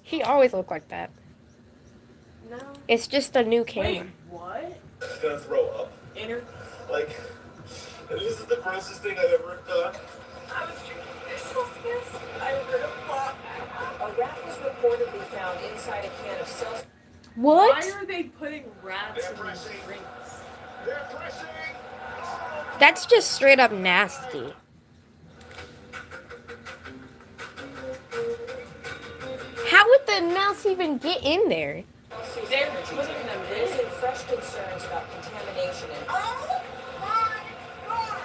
He always looked like that. No. It's just a new Wait, camera. what? I'm gonna throw up. Inner. Like, this is the grossest thing I've ever done. I was drinking Celsius. I heard a plot. A rat was reportedly found inside a can of Celsius. What? Why are they putting rats in these drinks? They're pressing! That's just straight up nasty. How would the mouse even get in there? They're putting them raising fresh concerns about contamination and. Oh my gosh!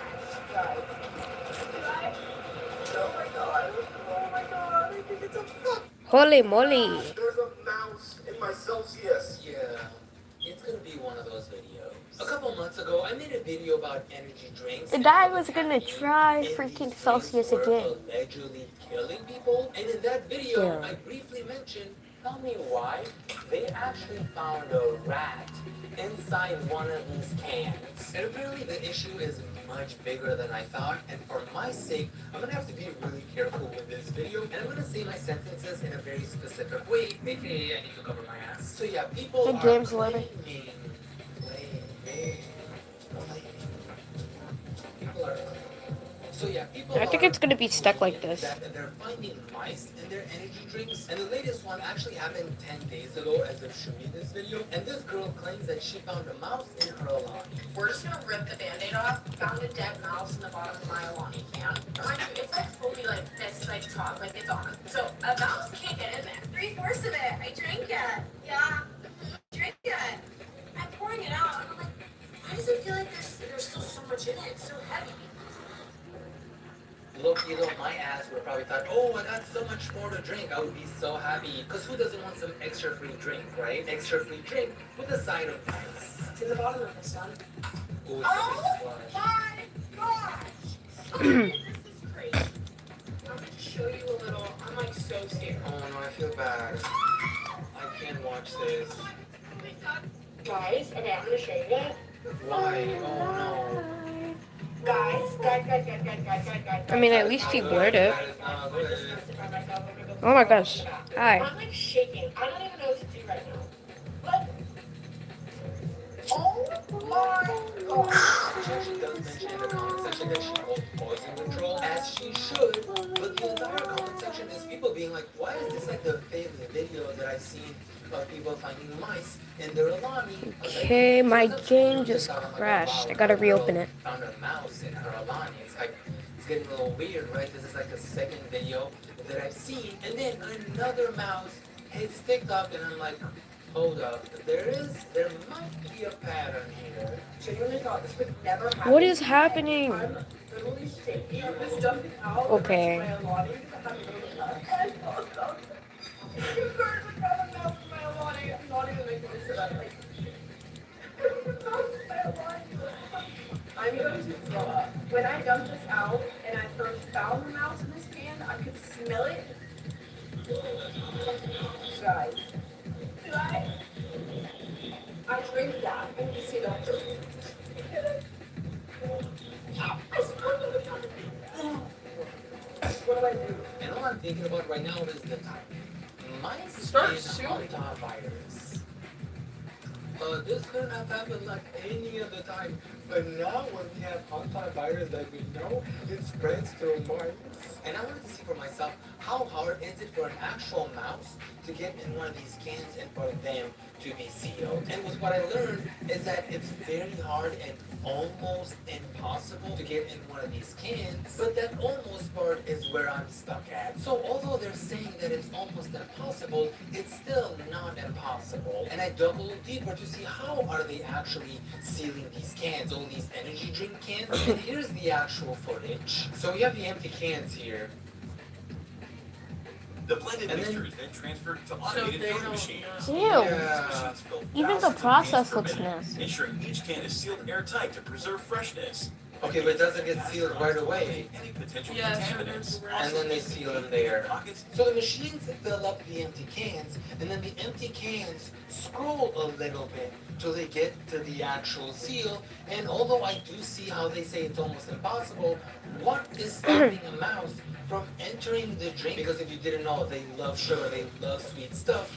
Oh my god! I think it's a fuck. Holy moly. There's a mouse in my Celsius. Yeah, it's gonna be one of those videos. A couple months ago, I made a video about energy drinks. The guy was gonna try freaking Celsius again. Allegedly killing people. And in that video, Yeah. I briefly mentioned, tell me why, they actually found a rat inside one of these cans. And apparently the issue is much bigger than I thought. And for my sake, I'm gonna have to be really careful with this video. And I'm gonna say my sentences in a very specific way. AKA, I need to cover my ass. So yeah, people Hey, are James Levy. claiming. People are. So yeah, people I think it's gonna be stuck like this. that they're finding mice in their energy drinks, and the latest one actually happened 10 days ago as of shooting this video. And this girl claims that she found a mouse in her Alani. We're just gonna rip the band-aid off. Found a dead mouse in the bottom of my Alani can. Mind you, it's like fully like this, like top, like it's on. So a mouse can't get in there. 3/4 of it. I drank it. Yeah. Drink it. I'm pouring it out. And I'm like, why does it feel like there's still so much in it? It's so heavy. Look, my ass would probably thought, oh, I got so much more to drink. I would be so happy. Because who doesn't want some extra free drink, right? Extra free drink with a side of ice. It's in the bottom of the sun. Ooh, Oh my gosh! This is crazy. I'm gonna show you a little. I'm like so scared. Oh no, I feel bad. I can't watch this. Guys, okay, I'm gonna show you guys. Why? Oh Guys. I mean, at least he no. blurred it. That is not good. Oh my gosh. Hi. I'm like shaking. I don't even know what to do right now. But oh my god. She actually does mention in the comment section that she holds poison control, as she should. But the entire comment section is people being like, why is this like the favorite video that I've seen of people finding mice in their Alani? Okay, my game just crashed. I gotta reopen it. Found a mouse in her Alani. It's like, it's getting a little weird, right? This is like the second video that I've seen. And then another mouse hits TikTok and I'm like, hold up. There might be a pattern here. Genuinely thought this would never happen. What is happening? I'm literally shaking. I'm just jumping out. Okay. My Alani because I have a little nut. And also, you currently got a mouse in my Alani. I'm not even making this shit up. Like, there's a mouse in my Alani. I'm going to throw up. When I dumped this out and I first found the mouse in this can, I could smell it. Guys. I drink that and you see that. What do I do? And all I'm thinking about right now is the time. Mice Start in shooting. hantavirus. This couldn't have happened like any other time. But now when we have hantavirus that we know, it spreads through mice. And I wanted to see for myself, how hard is it for an actual mouse to get in one of these cans and for them to be sealed? And with what I learned is that it's very hard and almost impossible to get in one of these cans, but that almost part is where I'm stuck at. So although they're saying that it's almost impossible, it's still not impossible. And I dug a little deeper to see how are they actually sealing these cans, all these energy drink cans. And here's the actual footage. So we have the empty cans here. The blended mixture is then transferred to automated they filling don't machines. Ew. Yeah. These machines fill Even the thousands of process cans per looks minute, nasty. ensuring each can is sealed airtight to preserve freshness. Okay, but it doesn't get sealed right away. Any potential Yeah, contaminants. And then they seal them there. So the machines fill up the empty cans, and then the empty cans scroll a little bit till they get to the actual seal. And although I do see how they say it's almost impossible, what is stopping a mouse from entering the drink? Because if you didn't know, they love sugar, they love sweet stuff.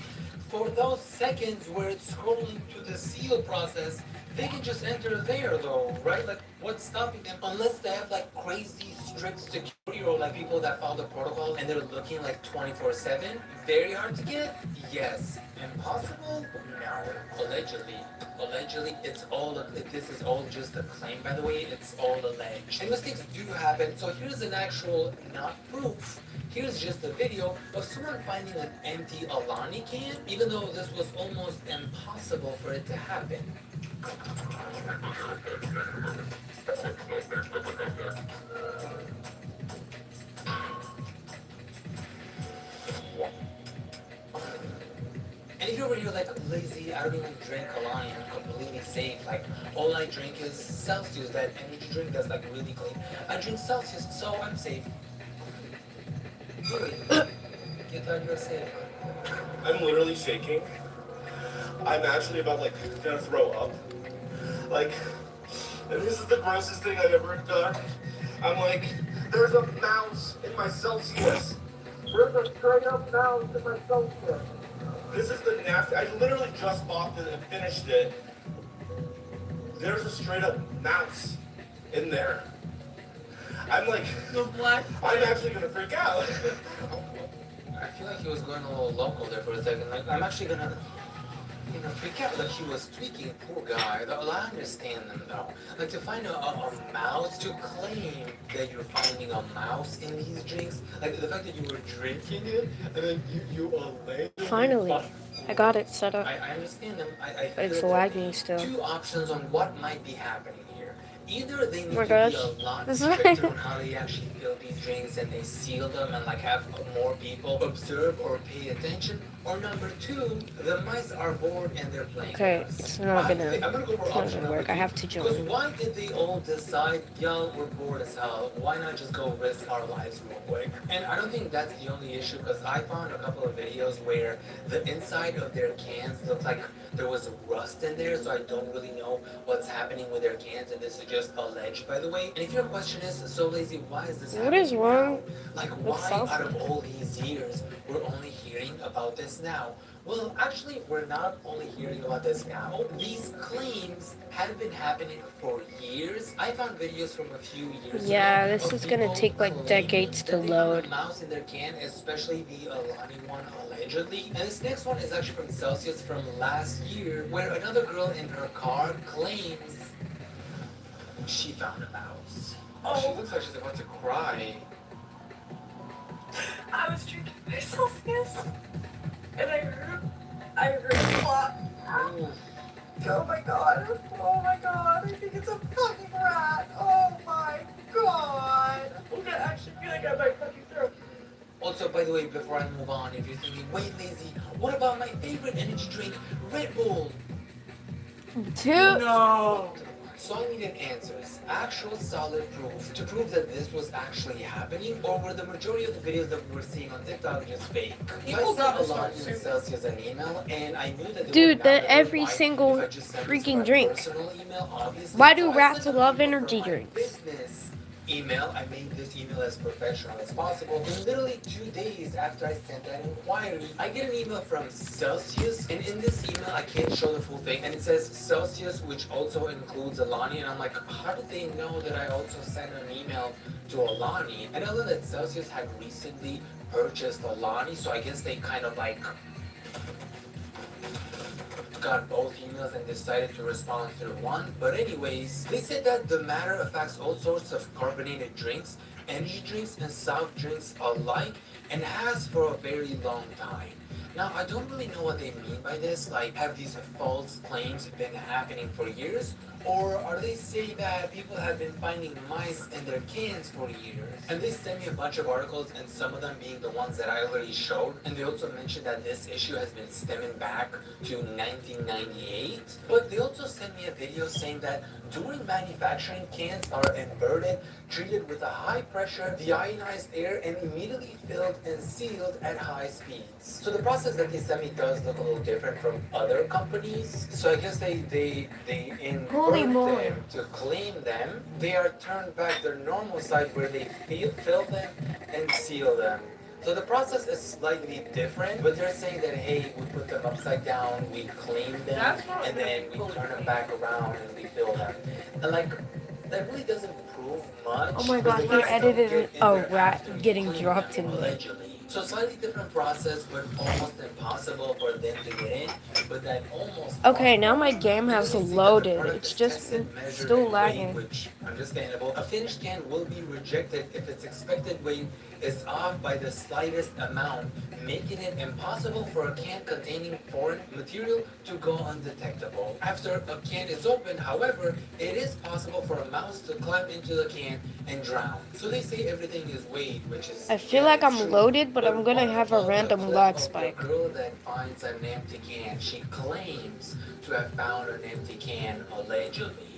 For those seconds where it's scrolling through the seal process, they can just enter there though, right? Like, what's stopping them? Unless they have like crazy strict security or like people that follow the protocol and they're looking like 24/7. Very hard to get? Yes. Impossible? No. Allegedly. Allegedly, it's all, this is all just a claim, by the way, it's all alleged. And mistakes do happen, so here's an actual, not proof, here's just a video of someone finding an empty Alani can, even though this was almost impossible for it to happen. And if you're over here like lazy, I don't even drink Alani, I'm completely safe. Like all I drink is Celsius, that energy drink that's like really clean. I drink Celsius, so I'm safe. Really? You thought you were safe? I'm literally shaking. I'm actually about like gonna throw up. Like, and this is the grossest thing I've ever done. I'm like, there's a mouse in my Celsius. There's a straight up mouse in my Celsius. This is the nasty. I literally just bought it and finished it. There's a straight up mouse in there. I'm like, The black. I'm actually gonna freak out. I feel like he was going a little local there for a second. Like, I'm actually gonna freak out. Like, he was tweaking, poor guy. I understand them, though. Like, to find a mouse, to claim that you're finding a mouse in these drinks, like, the fact that you were drinking it, and then you allege... Finally, I got it set up. I understand them. I But it's feel that lagging still. two options on what might be happening here. Either they need Oh my to gosh. be a lot This is right. stricter on how they actually fill these drinks and they seal them and like have more people observe or pay attention. Or number two, the mice are bored and they're playing. Okay, games. it's not gonna- I'm gonna go for it's not option gonna work. number I two. have to join. Because why did they all decide, y'all, we're bored as hell. Why not just go risk our lives real quick? And I don't think that's the only issue because I found a couple of videos where the inside of their cans looked like there was rust in there, so I don't really know what's happening with their cans, and this is just alleged, by the way. And if your question is, so lazy, why is this What happening is wrong now? Like, with why Celsius? out of all these years, we're only hearing about this now? Well, actually, we're not only hearing about this now. These claims have been happening for years. I found videos from a few years ago. Yeah, this of is gonna people take like claiming decades to that they found load. a mouse in their can, especially the Alani one, allegedly. And this next one is actually from Celsius from last year, where another girl in her car claims she found a mouse. Oh, she looks like she's about to cry. I was drinking my Celsius, and I heard a plop. Ooh. Oh my god. Oh my god. I think it's a fucking rat. Oh my god. I'm gonna actually feel like I might fucking throw. Also, by the way, before I move on, if you're thinking, wait, lazy, what about my favorite energy drink, Red Bull? Two. No. So I needed answers, actual solid proof, to prove that this was actually happening, or were the majority of the videos that we were seeing on TikTok just fake? People So I got sent this Alani one and too. Celsius an email, and I knew that they Dude, were that not every verified single if I just sent this freaking to my drink. personal email, obviously. Why do So I rats sent love an email energy from my drinks? business email. I made this email as professional as possible. And literally 2 days after I sent that inquiry, I get an email from Celsius, and in this email I can't show the full thing, and it says Celsius, which also includes Alani, and I'm like, how did they know that I also sent an email to Alani? And I learned that Celsius had recently purchased Alani, so I guess they kind of like got both emails and decided to respond through one. But anyways, they said that the matter affects all sorts of carbonated drinks, energy drinks, and soft drinks alike, and has for a very long time. Now, I don't really know what they mean by this, like, have these false claims been happening for years, Or are they saying that people have been finding mice in their cans for years? And they sent me a bunch of articles, and some of them being the ones that I already showed. And they also mentioned that this issue has been stemming back to 1998. But they also sent me a video saying that during manufacturing, cans are inverted, treated with a high pressure, deionized air, and immediately filled and sealed at high speeds. So the process that they sent me does look a little different from other companies. So I guess they Holy invert moly. them to claim them. They are turned back their normal side where they fill them and seal them. So the process is slightly different, but they're saying that, hey, we put them upside down, we clean them, That's not and then we turn them back around and we fill them. And like, that really doesn't prove much. Oh my god, because he they still edited get in a there rat after you getting clean dropped them, in there. allegedly. So slightly different process, but almost impossible for them to get in. But that almost Okay, now my possible. game has Because they see that the loaded. product It's is just tested, measured, still and weighed, lagging. which understandable. A finished can will be rejected if its expected weight is off by the slightest amount, making it impossible for a can containing foreign material to go undetectable. After a can is opened, however, it is possible for a mouse to climb into the can and drown. So they say everything is weighed, which is I feel like I'm true. loaded, but I'm gonna have a What about random the clip lag of the spike. girl that finds an empty can? She claims to have found an empty can allegedly.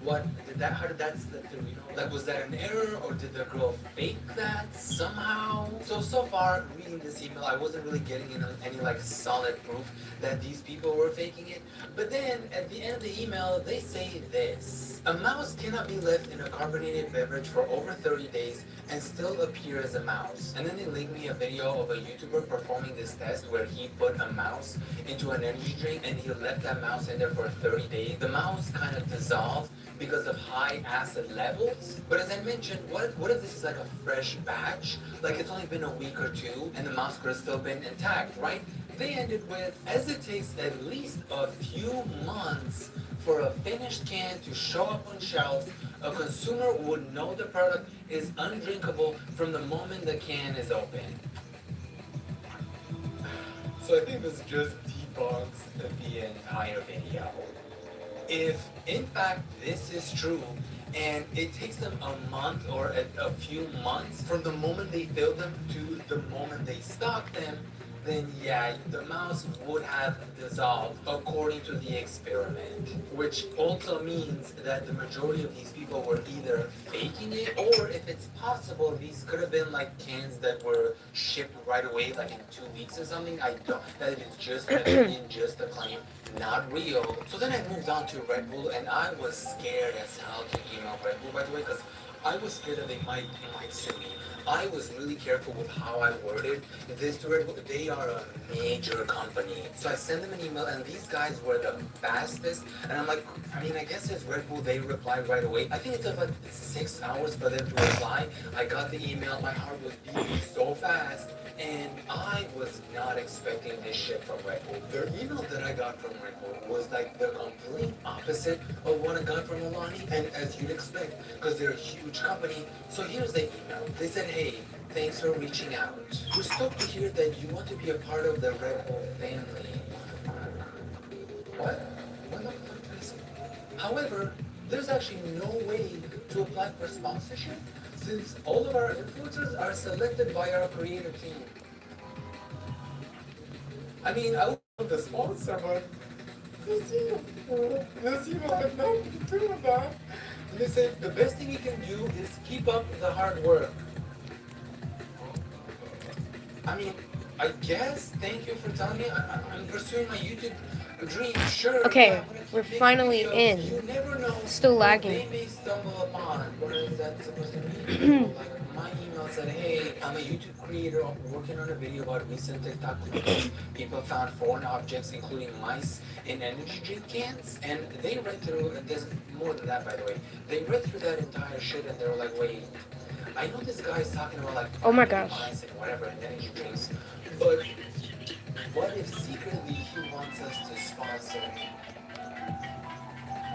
What did that? How did that slip through? You know, like was that an error or did the girl fake that somehow? So far, reading this email, I wasn't really getting any like solid proof that these people were faking it. But then at the end of the email, they say this: a mouse cannot be left in a carbonated beverage for over 30 days and still appear as a mouse. And then they linked me a video of a YouTuber performing this test where he put a mouse into an energy drink and he left that mouse in there for 30 days. The mouse kind of dissolved because of high acid levels. But as I mentioned, what if this is like a fresh batch? Like it's only been a week or two and the mouse could have still been intact, right? They ended with, as it takes at least a few months for a finished can to show up on shelves, a consumer would know the product is undrinkable from the moment the can is open. So I think this just debunks the entire video. If in fact this is true, and it takes them a month or a few months from the moment they fill them to the moment they stock them, then yeah, the mouse would have dissolved according to the experiment. Which also means that the majority of these people were either faking it, or if it's possible, these could have been like cans that were shipped right away, like in 2 weeks or something. I don't, that is just an opinion, just a claim, not real. So then I moved on to Red Bull, and I was scared as hell to email Red Bull, by the way, because I was scared that they might sue me. I was really careful with how I worded this to Red Bull. They are a major company. So I sent them an email, and these guys were the fastest. And I'm like, I mean, I guess it's Red Bull. They replied right away. I think it took like 6 hours for them to reply. I got the email. My heart was beating so fast. And I was not expecting this shit from Red Bull. The email that I got from Red Bull was like the complete opposite of what I got from Alani. And as you'd expect, because they're a huge company. So here's the email. They said, hey, thanks for reaching out. We're stoked to hear that you want to be a part of the Red Bull family. What? What the fuck did I say? However, there's actually no way to apply for sponsorship since all of our influencers are selected by our creative team. I mean, I would love the sponsor, but this email had nothing to do with that. And they said the best thing you can do is keep up the hard work. I mean, I guess, thank you for telling me. I'm pursuing my YouTube dream, sure. Okay, yeah, I'm gonna keep we're making finally videos. in. You never know Still what lagging. they may stumble upon. What is that supposed to mean? Like, my email said, hey, I'm a YouTube creator working on a video about recent TikTok videos. People found foreign objects, including mice, in energy drink cans. And they read through, and there's more than that, by the way. They read through that entire shit, and they were like, wait, I know this guy's talking about, like, Oh my gosh. mice and whatever, and energy drinks, but what if secretly he wants us to sponsor him?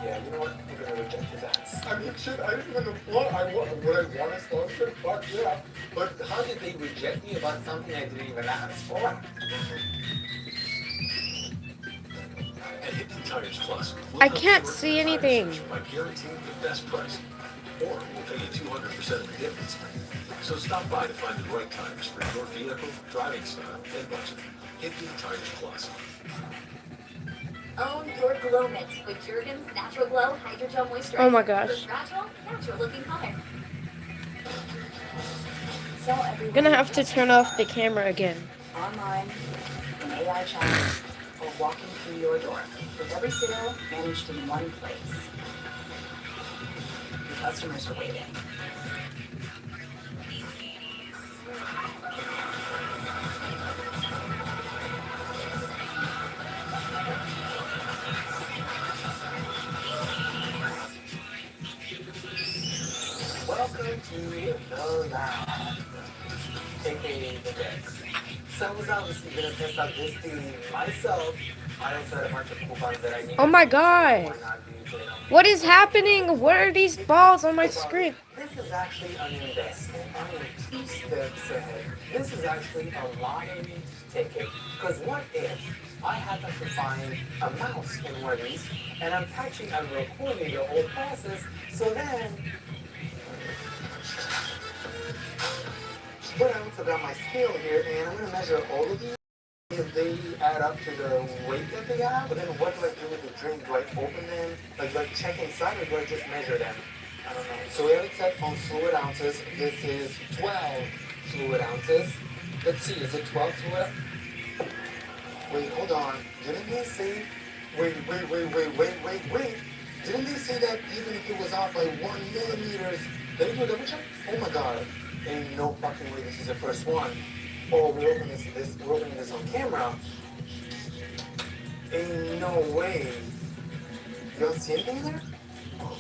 Yeah, you know what? We're gonna reject his ass. I mean, shit, I didn't even apply. Would I want to sponsor? Fuck yeah. But how did they reject me about something I didn't even ask for? And Hickley Tires Plus. I can't see anything. By guaranteeing the best price, or we'll pay you 200% of the difference. So stop by to find the right tires for your vehicle, driving style, and budget. Hickley Tires Plus. Own your glow mix with Jergens Natural Glow Hydrogel Moisturizer. Oh my gosh. For natural looking color. Sell everywhere. Gonna have to turn off the camera again. Online, an AI chat, or walking through your door, with every sale managed in one place. Your customers are waiting. Welcome to the lab, aka the desk. So I was obviously gonna test out this theory myself. I also had a bunch of coupons that I needed. Oh my god. Why not use it? What is happening? What are these balls on my screen? This is actually an investment. I mean, 2 steps ahead. This is actually a lottery ticket. Because what if I happen to find a mouse in one of these, and I'm recording the whole process, so then what else? I got my scale here, and I'm going to measure all of these. If they add up to the weight that they have, but then what do I do with the drink? Do I open them? Like check inside, or do I just measure them? I don't know. So we have it set on fluid ounces. This is 12 fluid ounces. Let's see, is it 12 fluid? Wait, hold on. Didn't they say? Wait. Didn't they say that even if it was off by 1 millimeters? Let me do a double check. Oh my god. Ain't no fucking way this is the first one. Oh, we're opening this on camera. Ain't no way. Y'all see anything there?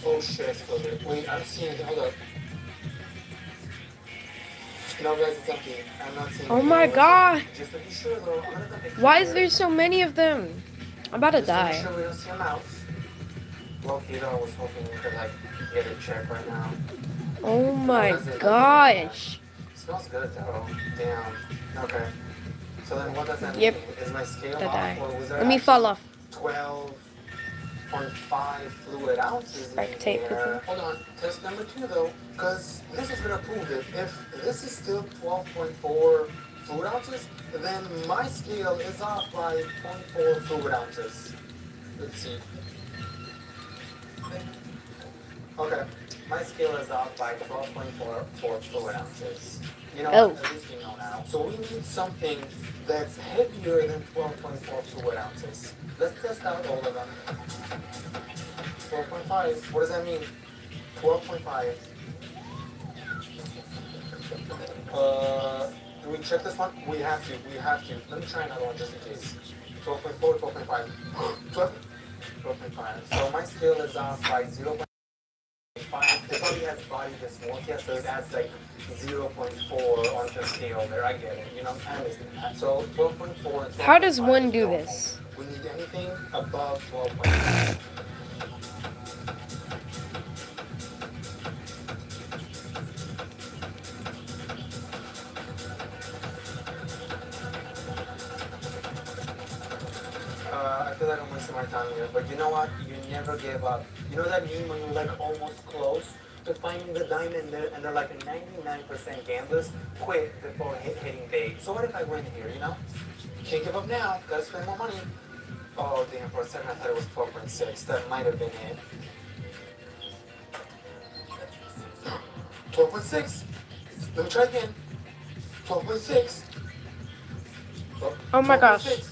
Oh shit, I spilled it. Wait, I don't see anything. Hold up. No guys, it's empty. I'm not seeing Oh anything. my god. Just to be sure though, I'm gonna make Why is sure. there so many of them? I'm about to Just to die. make sure we don't see a mouse. Low-key though, I was hoping we could like get a check right now. Oh my gosh. Smells good though. Damn. Okay. So then what does that Yep. mean? Is my scale To off, die. or was there Let me fall off. 12.5 fluid ounces Right, in tape here? with Hold on. Test number 2 though, because this is gonna prove it. If this is still 12.4 fluid ounces, then my scale is off by 0.4 fluid ounces. Let's see. Okay. My scale is off by 12.4 fluid ounces. You know Oh. what? At least we know now. So we need something that's heavier than 12.4 fluid ounces. Let's test out all of them. 12.5. What does that mean? 12.5. Do we check this one? We have to. Let me try another one just in case. 12.4, 12.5. 12.5. So my scale is off by 0.5. It probably has body dysmorphia, so it adds like 0.4 on the scale there. I get it, you know, I understand that. So 12.4 and 12.5. How does one do this? We need anything above 12.5. I feel like I'm wasting my time here, but you know what? You never give up. You know that meme when you're like almost close to finding the diamond there, and they're like 99% gamblers quit before hitting big. So what if I win here, you know? Can't give up now. Gotta spend more money. Oh damn, for a second I thought it was 12.6. That might have been it. 12.6. Let me try again. 12.6. Oh my gosh. 12.6.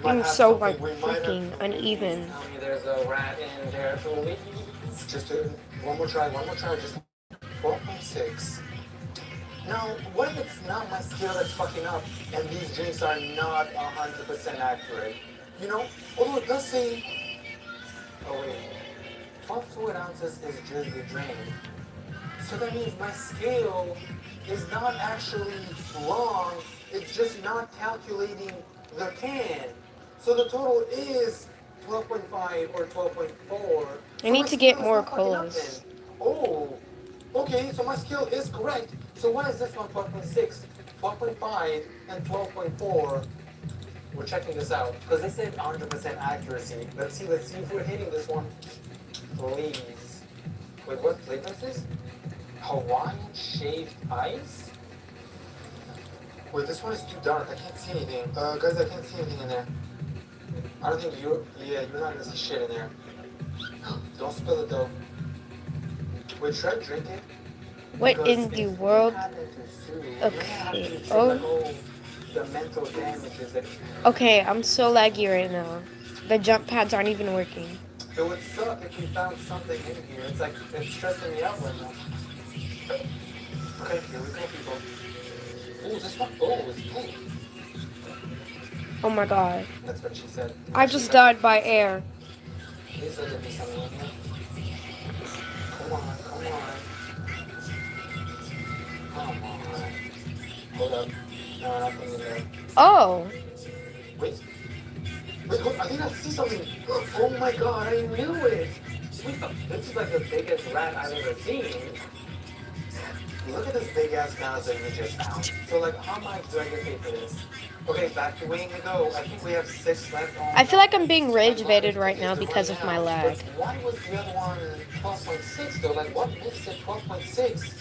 I'm so like freaking uneven. Tell me there's a rat in there. Just one more try, just 12.6. Now, what if it's not my scale that's fucking up and these drinks are not 100% accurate? You know, although it does say, oh wait, 12 fluid ounces is just the drain. So that means my scale is not actually wrong, it's just not calculating the can. So the total is 12.5 or 12.4. I need to get more colas. Oh, okay, so my scale is correct. So why is this one 12.6, 12.5, and 12.4? we're checking this out because they said 100% accuracy. Let's see if we're hitting this one. Please. Wait, what flavor is this? Hawaiian shaved ice? Wait, this one is too dark. I can't see anything. Guys, I can't see anything in there. I don't think you're not gonna see shit in there. Don't spill it though. Wait, should I drink it? What Because in if the you world? have it to sue, you're Okay. gonna have to take, Oh. like, all the mental damages that Okay, I'm so laggy right now. The jump pads aren't even working. it would suck if you found something in here. It's like it's stressing me out right now. Okay, here we go, people. Ooh, this one. Oh, it's pink. Oh my god. That's what she said. I just died by air. Please let there be something in here. Come on, come on. Come on. Hold up. No, nothing in there. Oh. Wait. Wait, I think I see something. Oh my god, I knew it. Wait, this is like the biggest rat I've ever seen. Look at this big ass mouse that we just found. So like, how much do I get paid for this? Okay, back to wing we go. I think we have 6 left on. I feel like I'm being rage baited right now because of my lag. But why was the other one 12.6 though? Like, what makes it 12.6?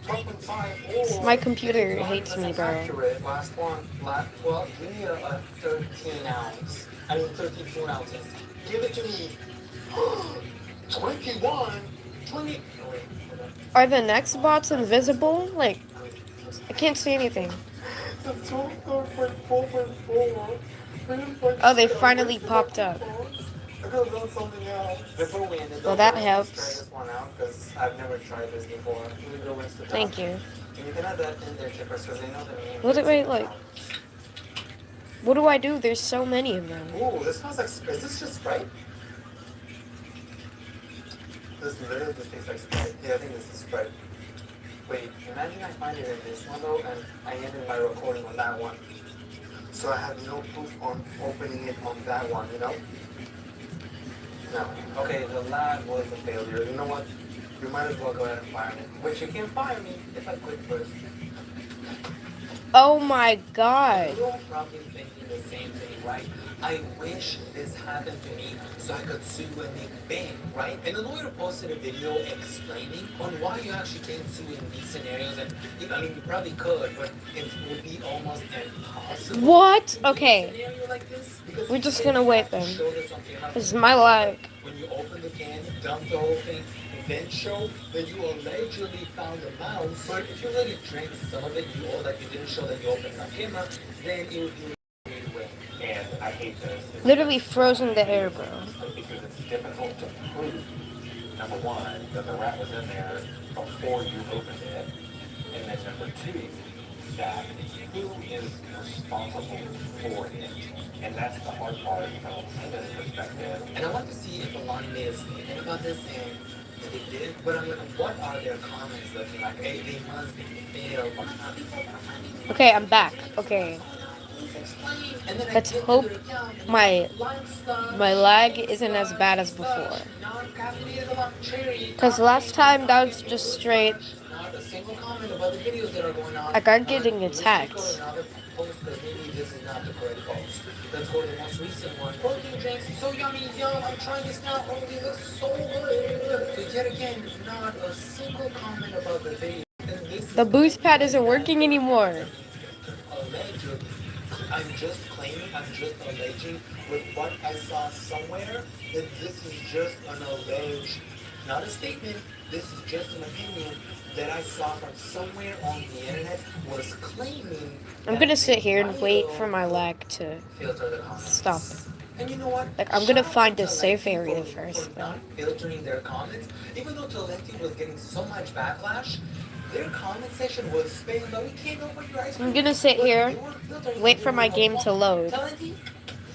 12.5? My computer hates me, bro. Accurate. Last one. Well, give me a 13 ounce. I mean 32 ounces. Give it to me. 21? 20? Oh, wait. Are the next bots invisible? Like, I can't see anything. The 12.4.4. Oh, they finally popped up. I could have done something else. Before we ended, Well, that try helps. this one out because I've never tried this before. We go into the Thank you. And you can add that in there, chippers, because they know the name. Wait, like, what do I do? There's so many of them. Ooh, this smells like. Is this just Sprite? This literally just tastes like Sprite. Yeah, I think this is Sprite. Wait, imagine I find it in this one though, and I ended my recording on that one. So I have no proof on opening it on that one, you know? No. Okay, the lab was a failure. You know what? You might as well go ahead and fire me. Which you can fire me if I quit first. Oh my god. You're probably thinking the same thing, right? I wish this happened to me so I could sue and make bank, right? And the lawyer posted a video explaining on why you actually can't sue in these scenarios. And I mean, you probably could, but it would be almost impossible. What? Okay. Scenario like this, because We're just gonna wait then. show that something happened. This is my lag. When you open the can, dump the whole thing, and then show that you allegedly found a mouse. But if you really drank some of it, you didn't show that you opened it on camera, then it would be anyway. And I hate this. Literally frozen the air, bro. Because it's difficult to prove, number one, that the rat was in there before you opened it. And then number two, that who is responsible for it. And that's the hard part from a plaintiff's perspective. And I want to see if Alani may have spoken about this and if they did. But I'm like, what are their comments looking like? Hey, they must be failed. Okay, I'm back. Okay. And then Let's hope my lag isn't as bad as before. Because last time that was just straight. Not a single comment about the videos that are going on. I got getting attacked. This is not the correct post. Let's go to the most recent one. Protein drinks, so yummy, yum. I'm trying this now. Oh, they look so good. So yet again, not a single comment about the video. The boost pad isn't working anymore. Allegedly. I'm just claiming, I'm just alleging with what I saw somewhere that this is just an alleged, not a statement, this is just an opinion that I saw from somewhere on the internet was claiming. I'm gonna sit here and wait for my lag to Filter the comments. stop. And you know what? Like, I'm gonna Shout out find to a safe Talenti area for first, though. not filtering their comments, even though Talenti was getting so much backlash. Their comment section was spammed, but we can't open your ice cream. I'm gonna sit here, They were filtering wait for my game to load. Talenti,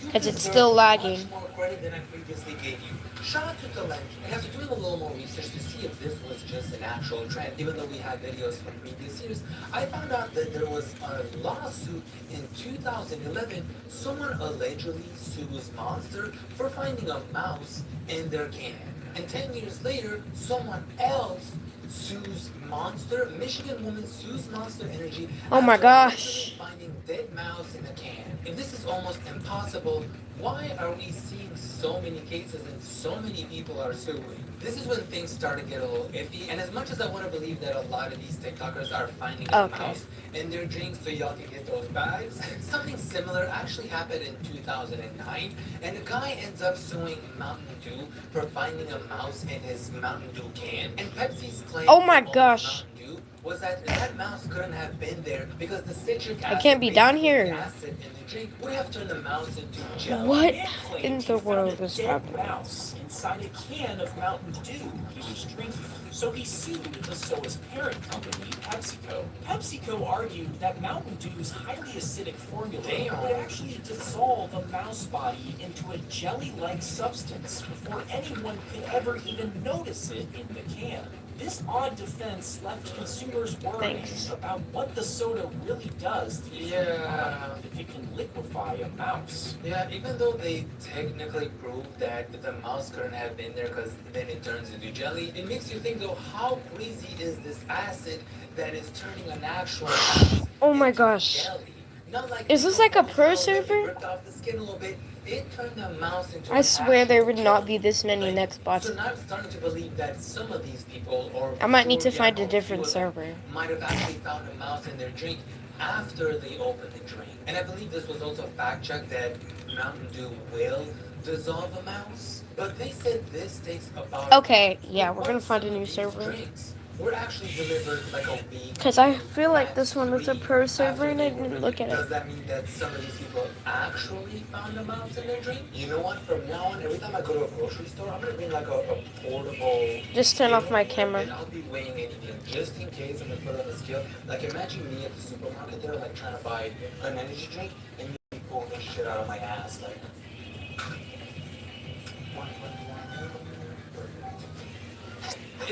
Because it's still lagging. much more credit than I previously gave you. Shout out to Talenti. And after doing a little more research to see if this was just an actual trend, even though we had videos from previous years, I found out that there was a lawsuit in 2011. Someone allegedly sues Monster for finding a mouse in their can. And 10 years later, someone else sues Monster. Michigan woman sues Monster Energy. Oh my after gosh. finding dead mouse in a can. If this is almost impossible, why are we seeing so many cases and so many people are suing? This is when things start to get a little iffy. And as much as I want to believe that a lot of these TikTokers are finding a Okay. mouse in their drinks so y'all can get those bags, something similar actually happened in 2009. And a guy ends up suing Mountain Dew for finding a mouse in his Mountain Dew can. And Pepsi's claim Oh my on gosh. Mountain Dew was that that mouse couldn't have been there because the citric acid, I can't be down basically here. the acid in the drink, would have turned the mouse into jelly. What Man claimed in he the found world a is dead happening? mouse inside a can of Mountain Dew he was drinking. So he sued the soda's parent company, PepsiCo. PepsiCo argued that Mountain Dew's highly acidic formula would actually dissolve a mouse body into a jelly-like substance before anyone could ever even notice it in the can. This odd defense left consumers worrying Thanks. about what the soda really does to the human body if it can liquefy a mouse. Yeah, even though they technically proved that the mouse couldn't have been there because then it turns into jelly, it makes you think though, how crazy is this acid that is turning an actual mouse Oh my into gosh. jelly? Not like Is this like a pro maybe server? ripped off the skin a little bit. It turned the mouse into I an swear there actual would not jelly. be this many Like, next bots. So now I'm starting to believe that some of these people, or I might need to yeah, find a or different few of them, server. might have actually found a mouse in their drink after they opened the drink. And I believe this was also fact checked that Mountain Dew will dissolve a mouse. But they said this takes about Okay, yeah, we're gonna find a new server. drinks were actually delivered like a week. Because I feel like this one was a pro server and I didn't look at Does it. that mean that some of these people actually found a mouse in their drink? You know what? From now on, every time I go to a grocery store, I'm gonna bring like a portable. Just turn off my scale, camera. and I'll be weighing anything just in case I'm gonna put it on the scale. Like imagine me at the supermarket there, like trying to buy an energy drink, and you pull this shit out of my ass, like.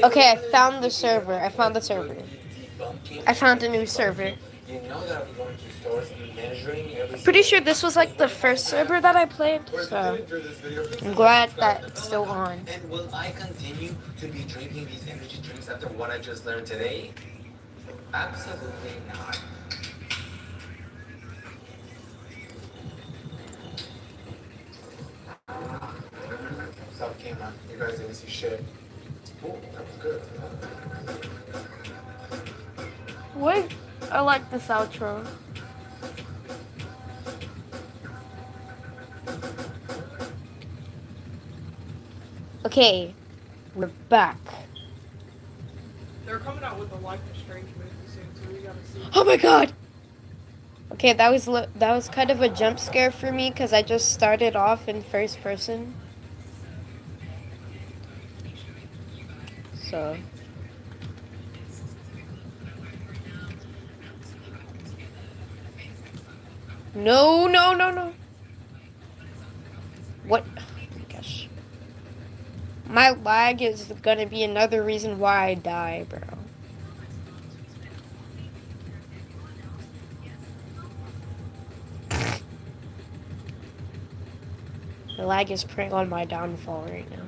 Okay, I found the server. I found the server. I found a new server. You know that I'll be going to stores and measuring every Pretty single- sure this was like the first server that I played, so I'm glad that it's still on. And will I continue to be drinking these energy drinks after what I just learned today? Absolutely not. South camera. You guys didn't see shit. Oh, that was good. What? I like this outro. Okay, we're back. They're coming out with a Life is Strange movie soon, so we gotta see. Oh my god! Okay, that was kind of a jump scare for me because I just started off in first person. So. No, no, no, no. What? Oh my gosh. My lag is gonna be another reason why I die, bro. The lag is preying on my downfall right now.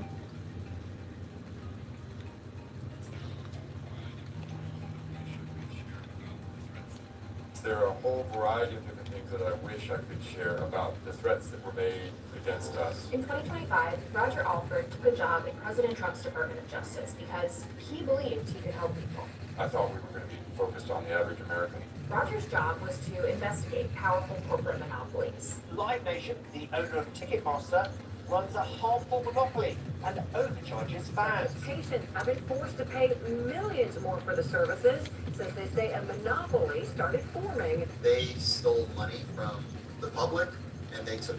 There are a whole variety of different things that I wish I could share about the threats that were made against us. In 2025, Roger Alford took a job in President Trump's Department of Justice because he believed he could help people. I thought we were going to be focused on the average American. Roger's job was to investigate powerful corporate monopolies. Live Nation, the owner of Ticketmaster, runs a harmful monopoly and overcharges fans. Patients have been forced to pay millions more for the services since they say a monopoly started forming. They stole money from the public and they took.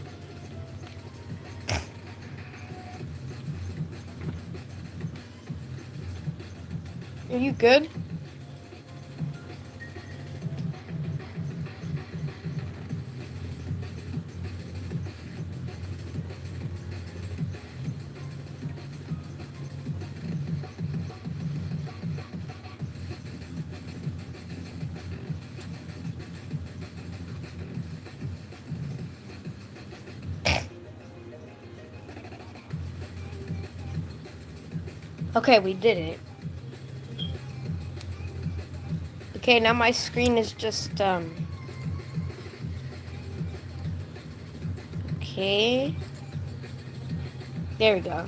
Are you good? Okay, we did it. Okay, now my screen is just, okay. There we go.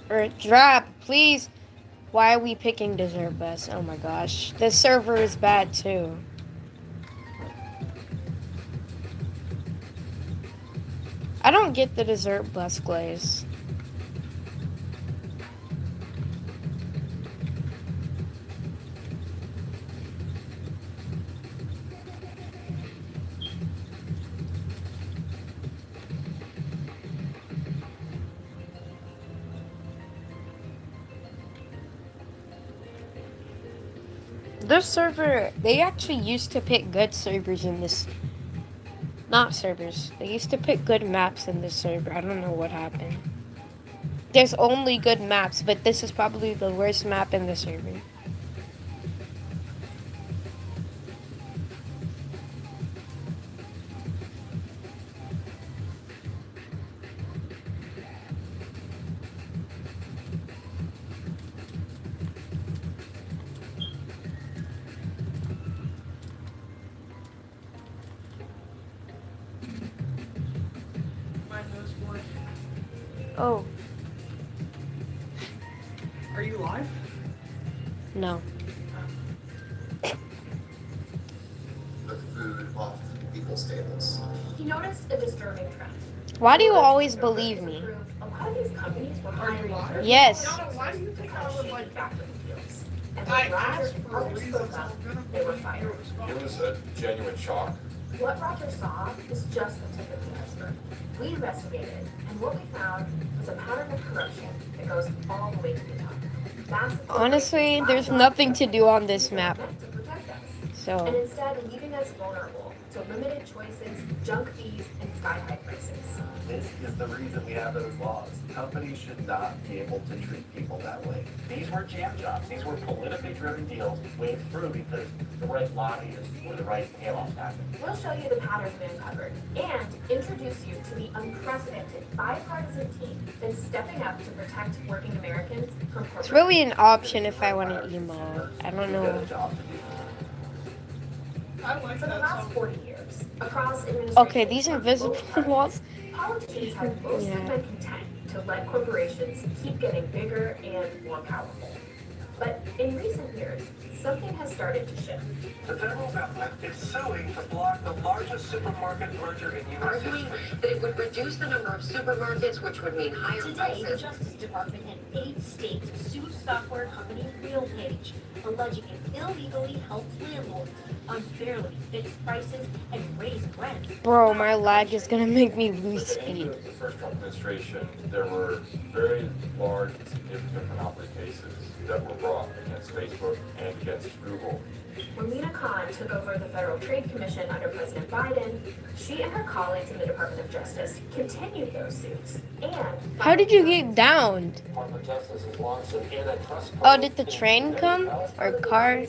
Or drop, please. Why are we picking dessert bus? Oh my gosh. This server is bad too. I don't get the dessert bus glaze. This server, they actually used to pick good servers in this. Not servers. They used to pick good maps in this server. I don't know what happened. There's only good maps, but this is probably the worst map in the server. My nose board. Oh, Are you live? no. The food off people's tables. He noticed a disturbing trend. Why do you always believe me? A lot of these companies were hiring workers Yes. Why do you think I would like factory fields. And I when Raj for others reasons spoke up, they were fired. It was a genuine shock. What Roger saw is just the tip of the iceberg. We investigated, and what we found was a pattern of corruption that goes all the way to the top. Honestly, there's nothing to do on this map. Meant to protect us. And So, instead leaving us vulnerable to limited choices, junk fees, and sky-high prices. This is the reason we have those laws. Companies should not be able to treat people that way. These were jam jobs. These were politically driven deals went through because the right lobbyists or the right payoffs happened. We'll show you the patterns we uncovered and introduce you to the unprecedented bipartisan team that's stepping up to protect working Americans from corporate. it's really an option if I want to emo. I don't We've got a know. job to do. I like For the that last song. 40 years, across administrations, Okay, these invisible walls. politicians have mostly Yeah. been content to let corporations keep getting bigger and more powerful. But in recent years, something has started to shift. The federal government is suing to block the largest supermarket merger in U.S. Arguing that it would reduce the number of supermarkets, which would mean higher Today, the prices. Justice Department and 8 states sued software company RealPage, alleging it illegally helped landlords unfairly fix prices and raise rents. Bro, my lag is gonna make me lose At the end speed. of the first Trump administration, there were very large and significant monopoly cases that were brought against Facebook and against Google. When Lina Khan took over the Federal Trade Commission under President Biden, she and her colleagues in the Department of Justice continued those suits. And How did you get downed? Department of Justice has launched an antitrust Oh, did the train come? Or car?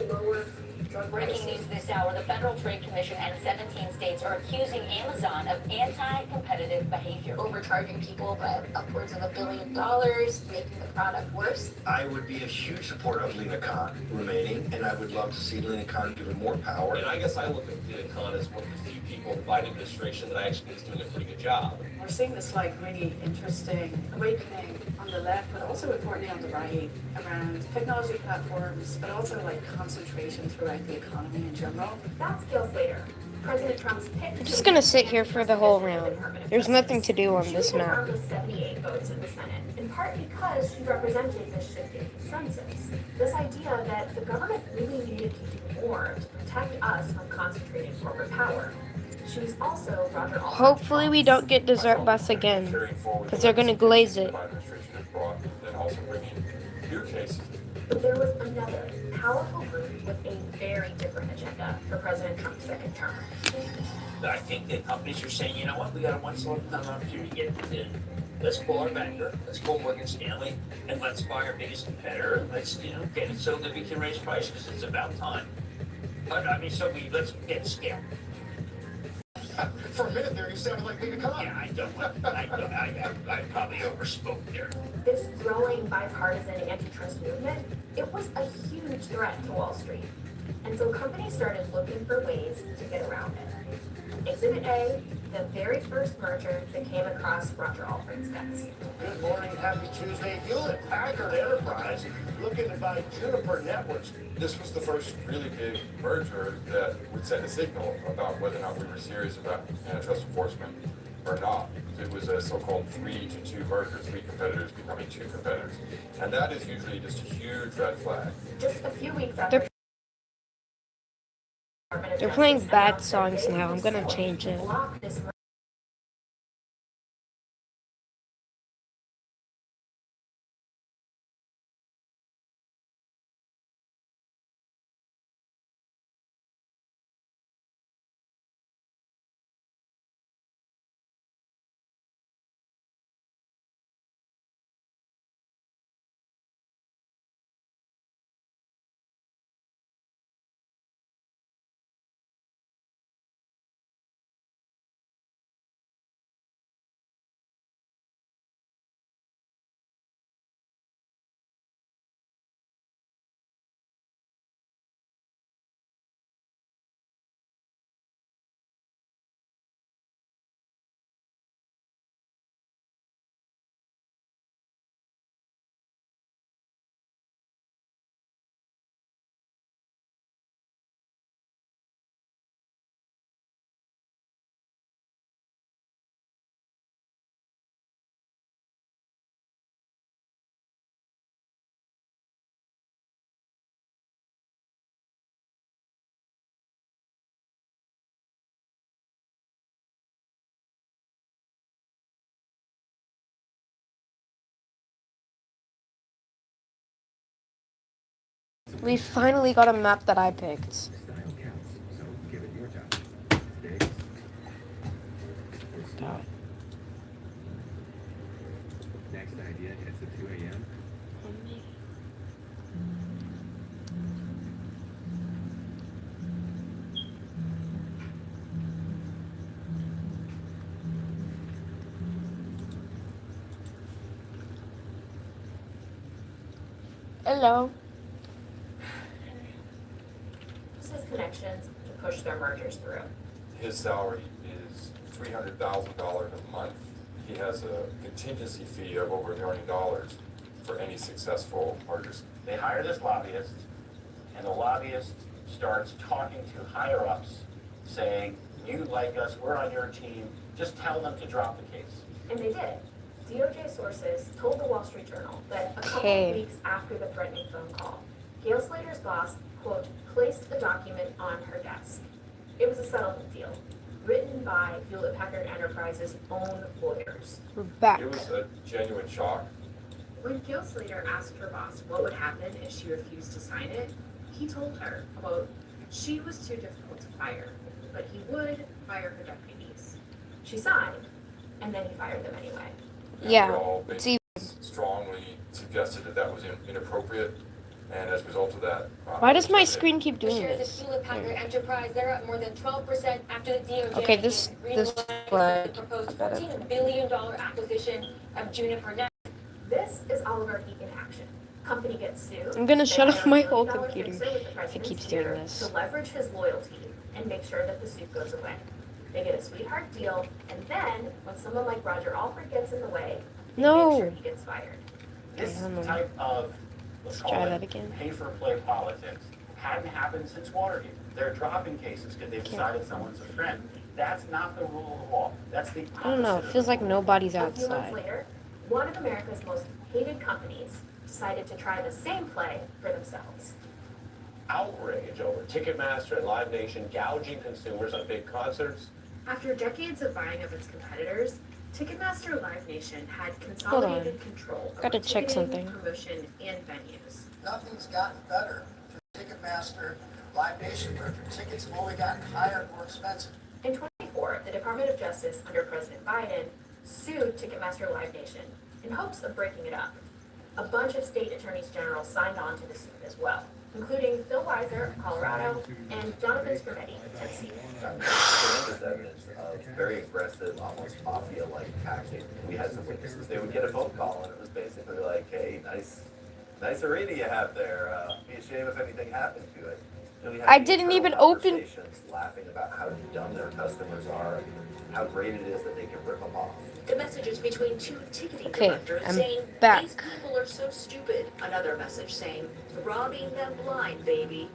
lower drug Breaking prices. news this hour, the Federal Trade Commission and 17 states are accusing Amazon of anti-competitive behavior. Overcharging people by upwards of $1 billion, making the product worse. I would be a huge supporter of Lina Khan remaining, and I would love to see Lina Khan given more power. And I guess I look at Lina Khan as one of the few people in the Biden administration that I actually think is doing a pretty good job. We're seeing this really interesting awakening on the left, but also importantly on the right, around technology platforms, but also concentration throughout the economy in general. That scales later. President Trump's pick. I'm just gonna sit here for the whole round. There's nothing to do on this map. She was 78 votes in the Senate, in part because she represented this shifting consensus. This idea that the government really needed to do more to protect us from concentrating corporate power. She's also Roger Albright. Hopefully we don't get dessert bus again, because they're gonna glaze it. My administration has brought and also bringing new cases. But there was another powerful group with a very different agenda for President Trump's second term. I think that companies are saying, you know what, we got a once-in-a-lifetime opportunity to get this in. Let's call our banker, let's call Morgan Stanley, and let's buy our biggest competitor. Let's, get it so that we can raise prices. It's about time. Let's get scaled. For a minute there, you sounded like Lena Khan. Yeah, I probably overspoke there. This growing bipartisan antitrust movement, it was a huge threat to Wall Street. And so companies started looking for ways to get around it. Exhibit A, the very first merger that came across Roger Alfred's desk. Good morning, happy Tuesday. 𝕭𝖆𝖘𝖘𝖎𝖅 Enterprise looking to buy Juniper Networks. This was the first really big merger that would send a signal about whether or not we were serious about antitrust enforcement or not. It was a so-called 3-to-2 merger, 3 competitors becoming 2 competitors. And that is usually just a huge red flag. Just a few weeks after They're playing bad songs now. I'm gonna change it. We finally got a map that I picked. Next idea hits at 2 a.m. Hello. This is connections to push their mergers through. His salary is $300,000 a month. He has a contingency fee of over $1 million for any successful mergers. They hire this lobbyist, and the lobbyist starts talking to higher-ups, saying, you like us, we're on your team, just tell them to drop the case. And they did. DOJ sources told the Wall Street Journal that a couple of weeks after the threatening phone call, Gail Slater's boss, quote, placed a document on her desk. It was a settlement deal, written by 𝕭𝖆𝖘𝖘𝖎𝖅 Enterprises' own lawyers. We're back. It was a genuine shock. When Gail Slater asked her boss what would happen if she refused to sign it, he told her, quote, she was too difficult to fire, but he would fire her deputies. She signed, and then he fired them anyway. And Yeah. we all strongly suggested that that was inappropriate, and as a result of that... Why does my screen keep doing Shares this? of 𝕭𝖆𝖘𝖚 Enterprise, they're up more than 12% after the DOJ Okay, this proposed $14 billion acquisition of Juniper Net. This is oligarchy in action. Company gets sued. I'm gonna shut off my whole $1 computer fixer with the if it president's keeps doing ear this. to leverage his loyalty and make sure that the suit goes away. They get a sweetheart deal, and then when someone like Roger Alfred gets in the way, they make sure he gets fired. This type of, let's call it, pay-for-play politics hadn't happened since Watergate. They're dropping cases because they've decided someone's a friend. That's not the rule of the law. That's the opposite. I don't know. It feels like nobody's A few months outside. later, one of America's most hated companies decided to try the same play for themselves. Outrage over Ticketmaster and Live Nation gouging consumers on big concerts. After decades of buying up its competitors, Ticketmaster Live Nation had consolidated control over Gotta check ticketing, something. promotion, and venues. Nothing's gotten better through Ticketmaster Live Nation merger. Tickets have only gotten higher and more expensive. In 2024, the Department of Justice under President Biden sued Ticketmaster Live Nation in hopes of breaking it up. A bunch of state attorneys general signed on to the suit as well. including 𝕭𝖆𝖘𝖘𝖎𝖊𝖗 of Colorado and Jonathan Scrivetti of Tennessee. Tremendous evidence of very aggressive, almost mafia-like tactic. We had some witnesses. They would get a phone call, and it was basically like, "Hey, nice arena you have there. Be a shame if anything happened to it." And we had I didn't even open. conversations laughing about how dumb their customers are, and how great it is that they can rip them off. The messages between two ticketing Okay, directors I'm saying back. these people are so stupid. Another message saying robbing them blind, baby.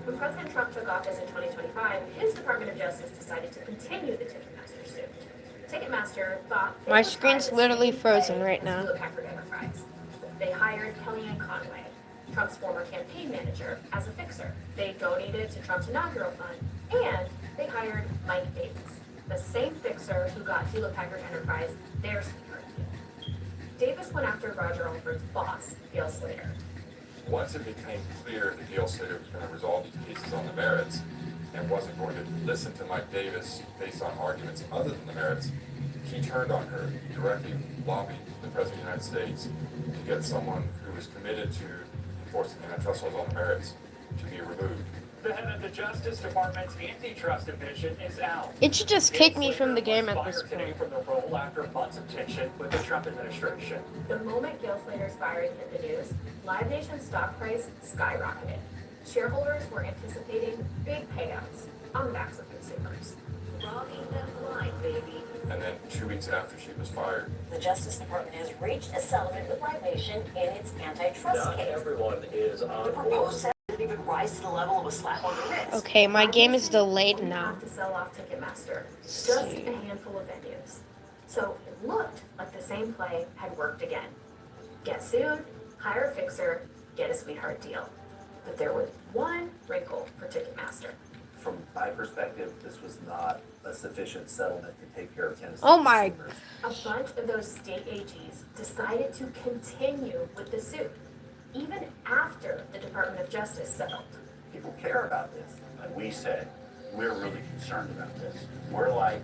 When President Trump took office in 2025, his Department of Justice decided to continue the Ticketmaster suit. Ticketmaster thought My screen's literally frozen right now. 𝕭𝖘𝖘𝖎𝖓𝖙 enterprise. They hired Kellyanne Conway, Trump's former campaign manager, as a fixer. They donated to Trump's inaugural fund, and they hired Mike Davis, the same fixer who got 𝕭𝖘𝖘𝖎𝖓 Enterprise their sweetheart deal. Davis went after Roger Alford's boss, Gail Slater. Once it became clear that Gail Slater was going to resolve these cases on the merits and wasn't going to listen to Mike Davis based on arguments other than the merits, he turned on her. He directly lobbied the President of the United States to get someone who was committed to enforcing antitrust laws on the merits to be removed. The head of the Justice Department's antitrust division is out. It should just kick me from the game at this Today point. from the role after months of tension with the Trump administration. The moment Gail Slater's firing hit the news, Live Nation's stock price skyrocketed. Shareholders were anticipating big payouts on the backs of consumers. Robbing them blind, baby. And then 2 weeks after she was fired, The Justice Department has reached a settlement with Live Nation in its antitrust Not case. everyone is The on board. proposed settlement didn't even rise to the level of a slap on the wrist. Okay, my game is delayed Didn't now. have to sell off Ticketmaster, just a handful of venues. So it looked like the same play had worked again. Get sued, hire a fixer, get a sweetheart deal. But there was one wrinkle for Ticketmaster. From my perspective, this was not a sufficient settlement to take care of Tennessee Oh my. consumers. A bunch of those state AGs decided to continue with the suit, even after the Department of Justice settled. People care about this. And we said, we're really concerned about this. We're like,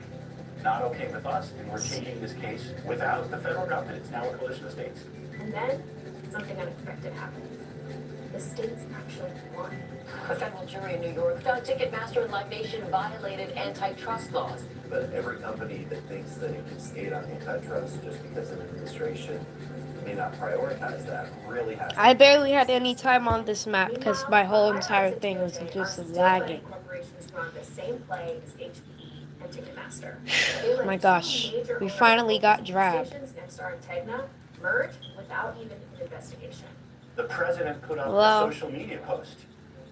not okay with us, and we're taking this case without the federal government. It's now a coalition of states. And then something unexpected happened. The states actually won. A federal jury in New York found Ticketmaster and Live Nation violated antitrust laws. But every company that thinks that it can skate on antitrust just because an administration may not prioritize that really has to. I barely had any time on this map because my whole entire thing was just lagging. Corporations run the same play as HPE and Ticketmaster. Oh my gosh, we finally got Drab. Nexstar and Tegna merged without even an investigation. The president put up Hello? a social media post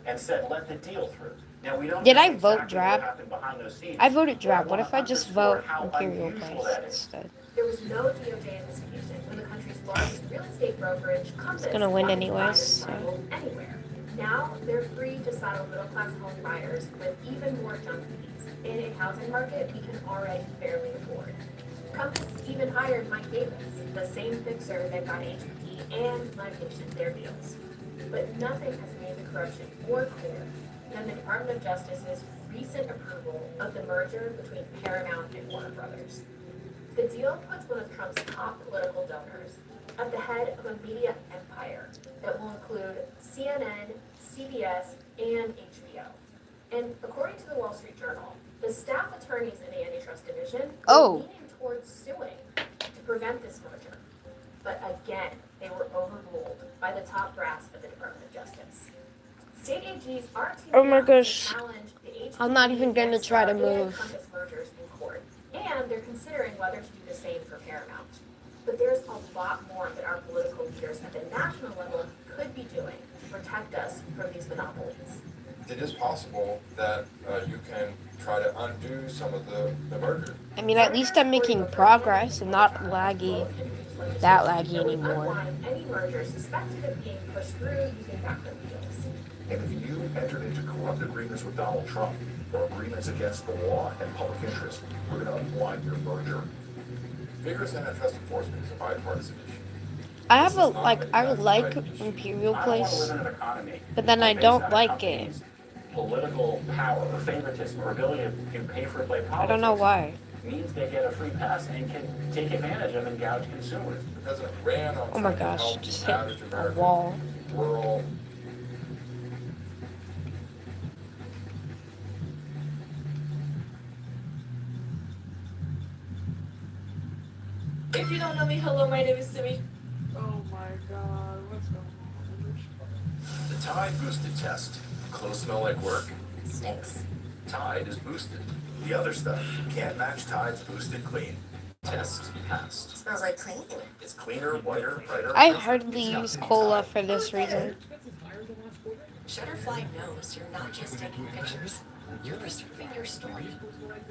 and said, let the deal through. Now, we don't Did know I vote exactly Drab? what happened behind those scenes. I voted Drab. But What I if I wanna just underscore vote how Imperial unusual Place that is. instead? There was no DOJ investigation when the country's largest real estate brokerage, Compass, It's gonna win wanted to buy anyways, this so. rival anywhere. Now they're free to saddle middle-class home buyers with even more junk fees in a housing market we can already barely afford. Compass even hired Mike Davis, the same fixer that got HPE and Live Nation their deals. But nothing has made the corruption more clear than the Department of Justice's recent approval of the merger between Paramount and Warner Brothers. The deal puts one of Trump's top political donors at the head of a media empire that will include CNN, CBS, and HBO. And according to the Wall Street Journal, the staff attorneys in the antitrust division are leaning towards suing to prevent this merger. But again, they were overruled by the top brass of the Department of Justice. State AGs are Oh my to gosh. challenge the HPE I'm not even gonna try to and move. Compass mergers in court, and they're considering whether to do the same for Paramount. But there's a lot more that our political leaders at the national level could be doing to protect us from these monopolies. it is possible that you can try to undo some of the merger. I mean, at least I'm making progress and not laggy, that laggy anymore. Unwind any merger suspected of being pushed through using backroom deals. And if you entered into corrupt agreements with Donald Trump or agreements against the law and public interest, we're going to unblind your merger. Vigorous antitrust enforcement is a bipartisan issue. I have a, I like Imperial Place, but then I don't like it. Political power or favoritism or ability to pay for play politics. I don't know why. Means they get a free pass and can take advantage of and gouge consumers. The president ran on Oh my trying to gosh, help just the hit average a American wall. rural If you don't know me, hello, my name is Simi. Oh my god, what's going on? The Tide Boosted test. Clothes smell like work? Stinks. Tide is boosted. The other stuff can't match Tide's Boosted Clean. Test passed. Smells like clean. It's cleaner, whiter, brighter. I hardly use cola for this reason. Shutterfly knows you're not just taking pictures. You're preserving your story.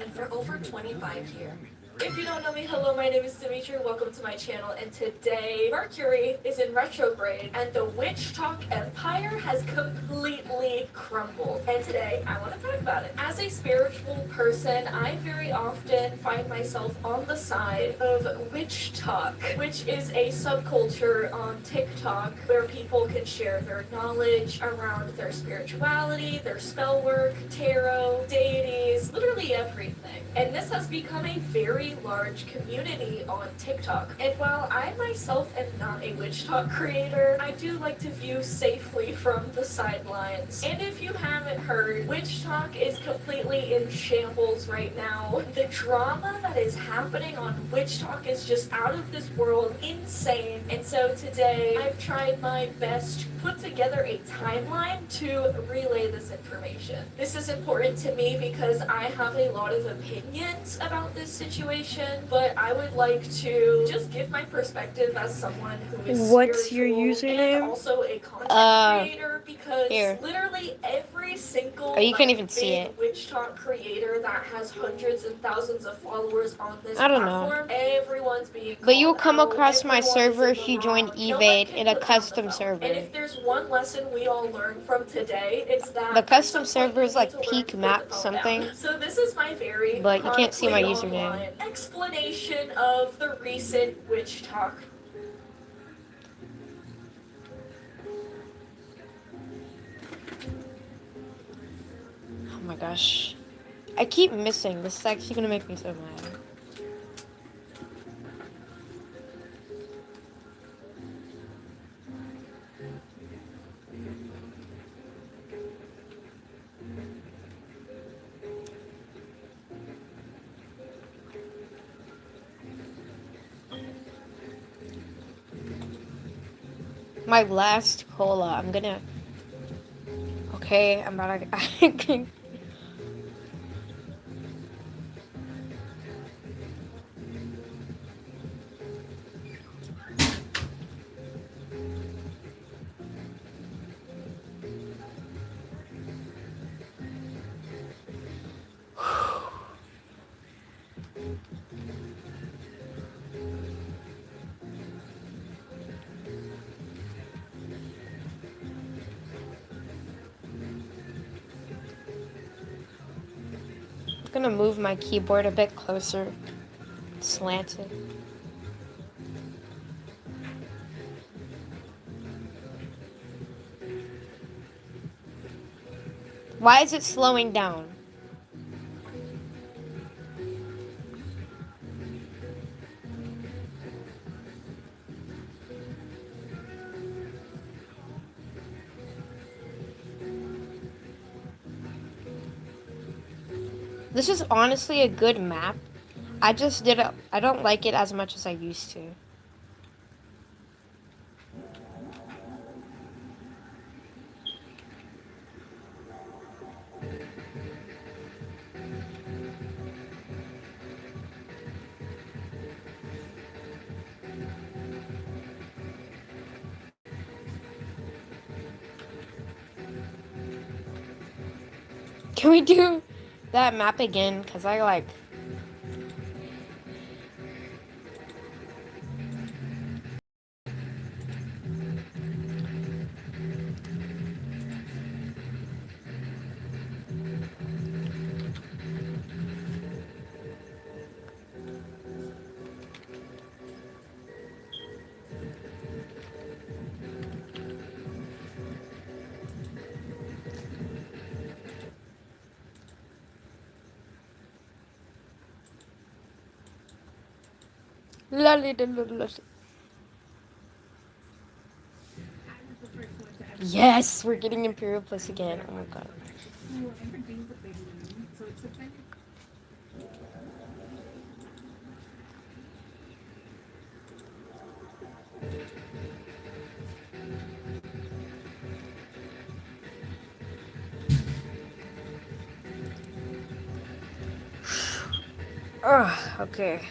And for over 25 years. If you don't know me, hello, my name is Dimitri. Welcome to my channel, and today Mercury is in retrograde and the witch talk empire has completely crumbled. And today I want to talk about it. As a spiritual person, I very often find myself on the side of witch talk, which is a subculture on TikTok where people can share their knowledge around their spirituality, their spell work, tarot, deities, literally everything. And this has become a very large community on TikTok. And while I myself am not a witch talk creator, I do like to view safely from the sidelines. And if you haven't heard, witch talk is completely in shambles right now. The drama that is happening on witch talk is just out of this world, insane. And so today I've tried my best to put together a timeline to relay this information. This is important to me because I have a lot of opinions about this situation, but I would like to just give my perspective as someone who is What's your spiritual username? and also a content creator, because here. literally every single Oh, you can't even see big it. witch talk creator that has hundreds and thousands of followers on this I don't know. platform, everyone's being But you'll called come out, across my everyone server is if you join wrong. No one 𝕆𝖘𝖘 can in a put down the custom phone. server. And if there's one lesson we all learned from today, it's that The custom at some point server is you need like to learn peak to put map the phone something. down. So this is my very But you can't see my chronically username. online explanation of the recent witch talk. Oh my gosh. I keep missing. This is actually gonna make me so mad. My last cola. I'm gonna. Okay, I'm about to. I'm gonna move my keyboard a bit closer, slanted. Why is it slowing down? This is honestly a good map. I don't like it as much as I used to. Can we do that map again? Cause I like. Yes, we're getting Imperial Plus again. Oh my god. Ugh, okay.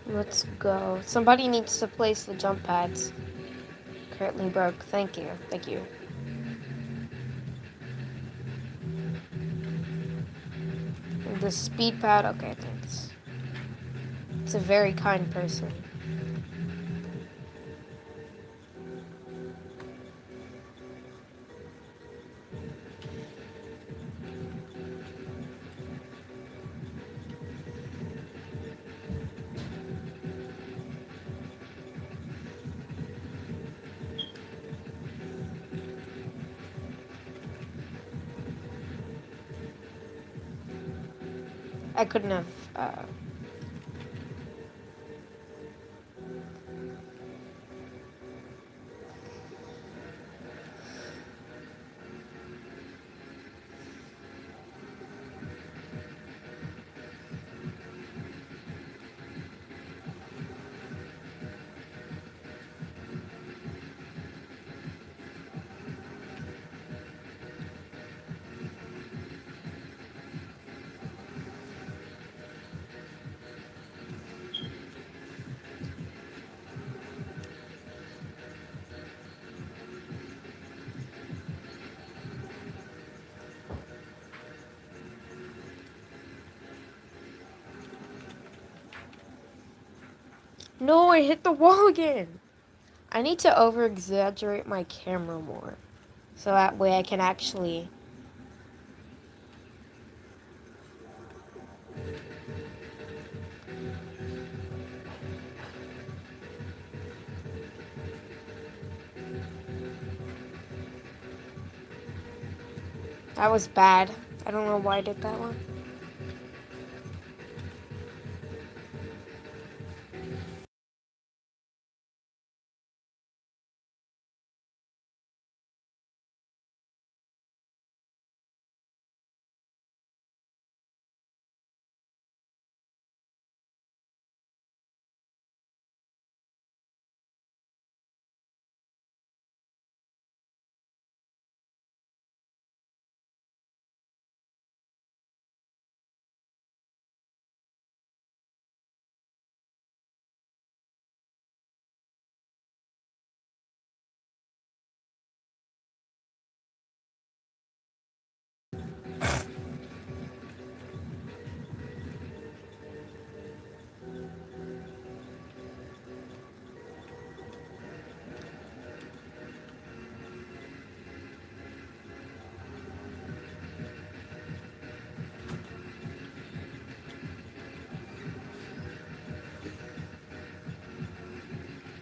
Let's go. Somebody needs to place the jump pads. Currently broke. Thank you. Thank you. The speed pad. Okay, thanks. It's a very kind person. I couldn't have. No, I hit the wall again. I need to over-exaggerate my camera more. So that way I can actually... That was bad. I don't know why I did that one.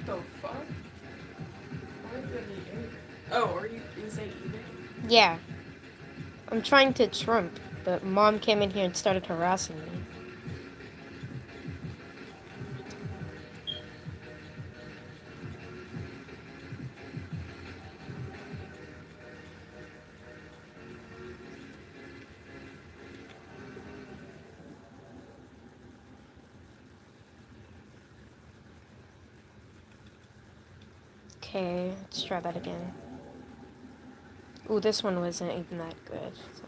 The fuck? Why did he angry? Oh, are you say eating? Yeah. I'm trying to trump, but Mom came in here and started harassing me. Okay, let's try that again. Ooh, this one wasn't even that good. So.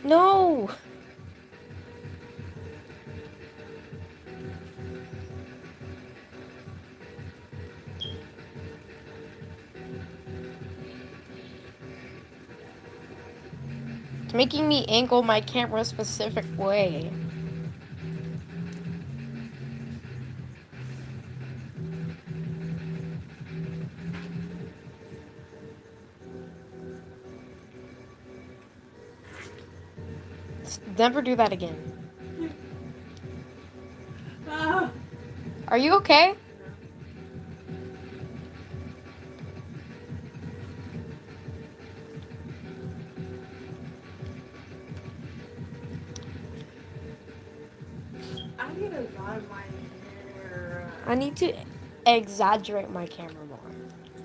No! It's making me angle my camera a specific way. Never do that again. Are you okay? I need to dye my hair. I need to exaggerate my camera more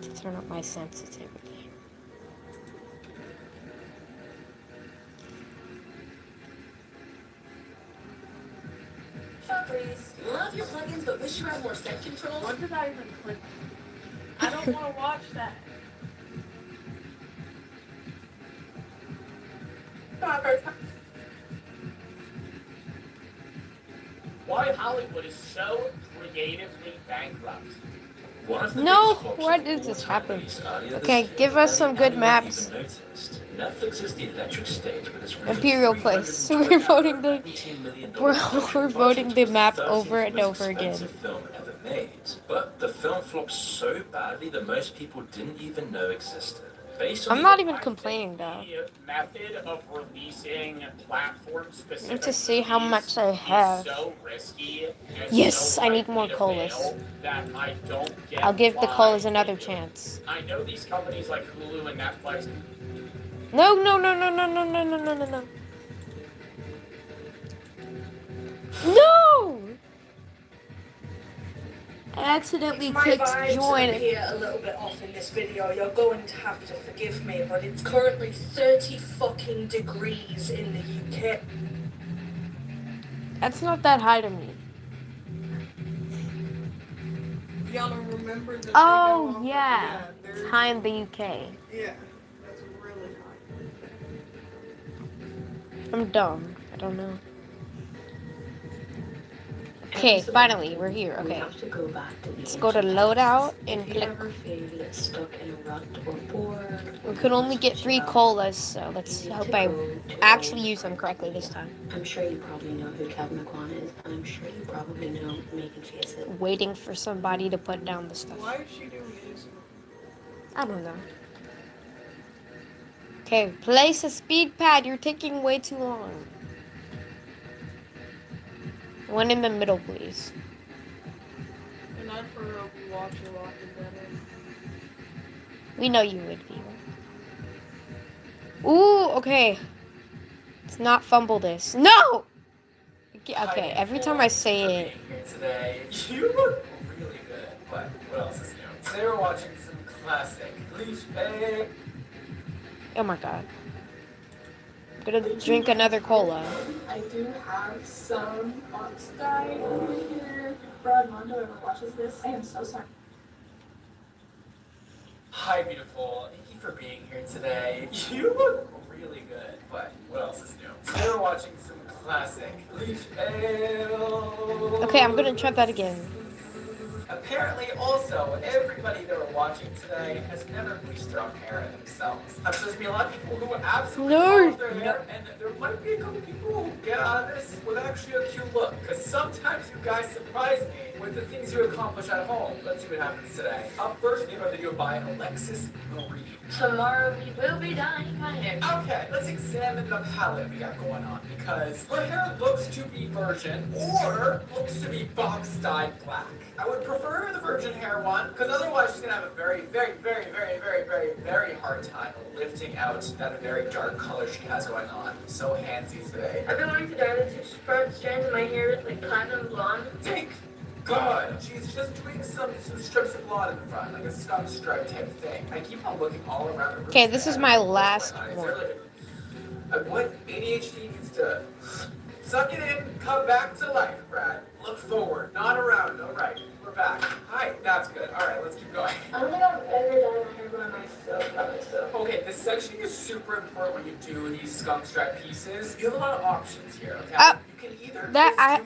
to turn up my sensitivity. Please. love your plugins, but wish you had more set control? What did I even click? I don't want to watch that. Why Hollywood is so creatively bankrupt. No, what did this happen? Okay, give us some good maps. Netflix is the electric stage with its Imperial Place. We're voting the map over and over again. film ever made. But the film flopped so badly that most people didn't even know existed. I'm not even complaining though. The method of releasing platform-specific I need to see how much I have. so risky and Yes, so I need more likely to colas. fail that I don't get I'll give the why colas they another do it. chance. I know these companies like Hulu and Netflix. No, no, no, no, no, no, no, no, no, no, no. No! I accidentally My clicked vibes join. appear a little bit off in this video. You're going to have to forgive me, but it's currently 30 fucking degrees in the UK. That's not that high to me. Y'all remember the Oh, big yeah. there's- It's high in the UK. Yeah, that's really high. I'm dumb. I don't know. Okay, finally, we're here. We Okay. have to go back to the Let's go to loadout and If you click. ever feel stuck in a rut or bored, We could only get 3 colas, so let's hope I actually use them correctly this time. I'm sure you probably know who 𝕆𝖃_𝖏𝖏 is, and I'm sure you probably know Megan Faces. Waiting for somebody to put down the stuff. Why is she doing this? I don't know. Okay, place a speed pad. You're taking way too long. One in the middle, please. And I'd prefer we watch a lot together. We know you would be. Ooh, okay. Let's not fumble this. No! Okay, every time I say it. Today, you look really good. But what else is new? Today we're watching some classic 𝕭𝖆𝖘𝖘𝖎𝖏. Oh my god. I'm gonna drink another cola. I do have some oxide over here. Brad Mondo ever watches this? I am so sorry. Hi, beautiful. Thank you for being here today. You look really good. But what else is new? Today we're watching some classic 𝕭𝖆𝖘𝖏𝖏. Okay, I'm gonna try that again. Apparently, also, everybody that we're watching today has never bleached their own hair themselves. I'm sure there's gonna be a lot of people who would absolutely love their hair, and there might be a couple people who get out of this with actually a cute look. Because sometimes you guys surprise me with the things you accomplish at home. Let's see what happens today. Up first, we have a video by Alexis Marie. Tomorrow we will be dyeing my hair. Okay, let's examine the palette we got going on, because her hair looks to be virgin or looks to be box-dyed black. I would prefer the virgin hair one, because otherwise she's gonna have a very, very, very, very, very, very, very hard time lifting out that very dark color she has going on. So handsy today. I've been wanting to dye the 2 strands of my hair like platinum blonde. Thank God. She's just doing some strips of blonde in the front, like a scum stripe type thing. I keep on looking all around the room. Okay, this is my last one. What ADHD needs to suck it in, come back to life, Brad. Look forward, not around. All right, we're back. Hi, that's good. All right, let's keep going. I don't think I've ever dyed my hair by myself. Okay, this section is super important when you do these scum stripe pieces. You have a lot of options here, okay? You can either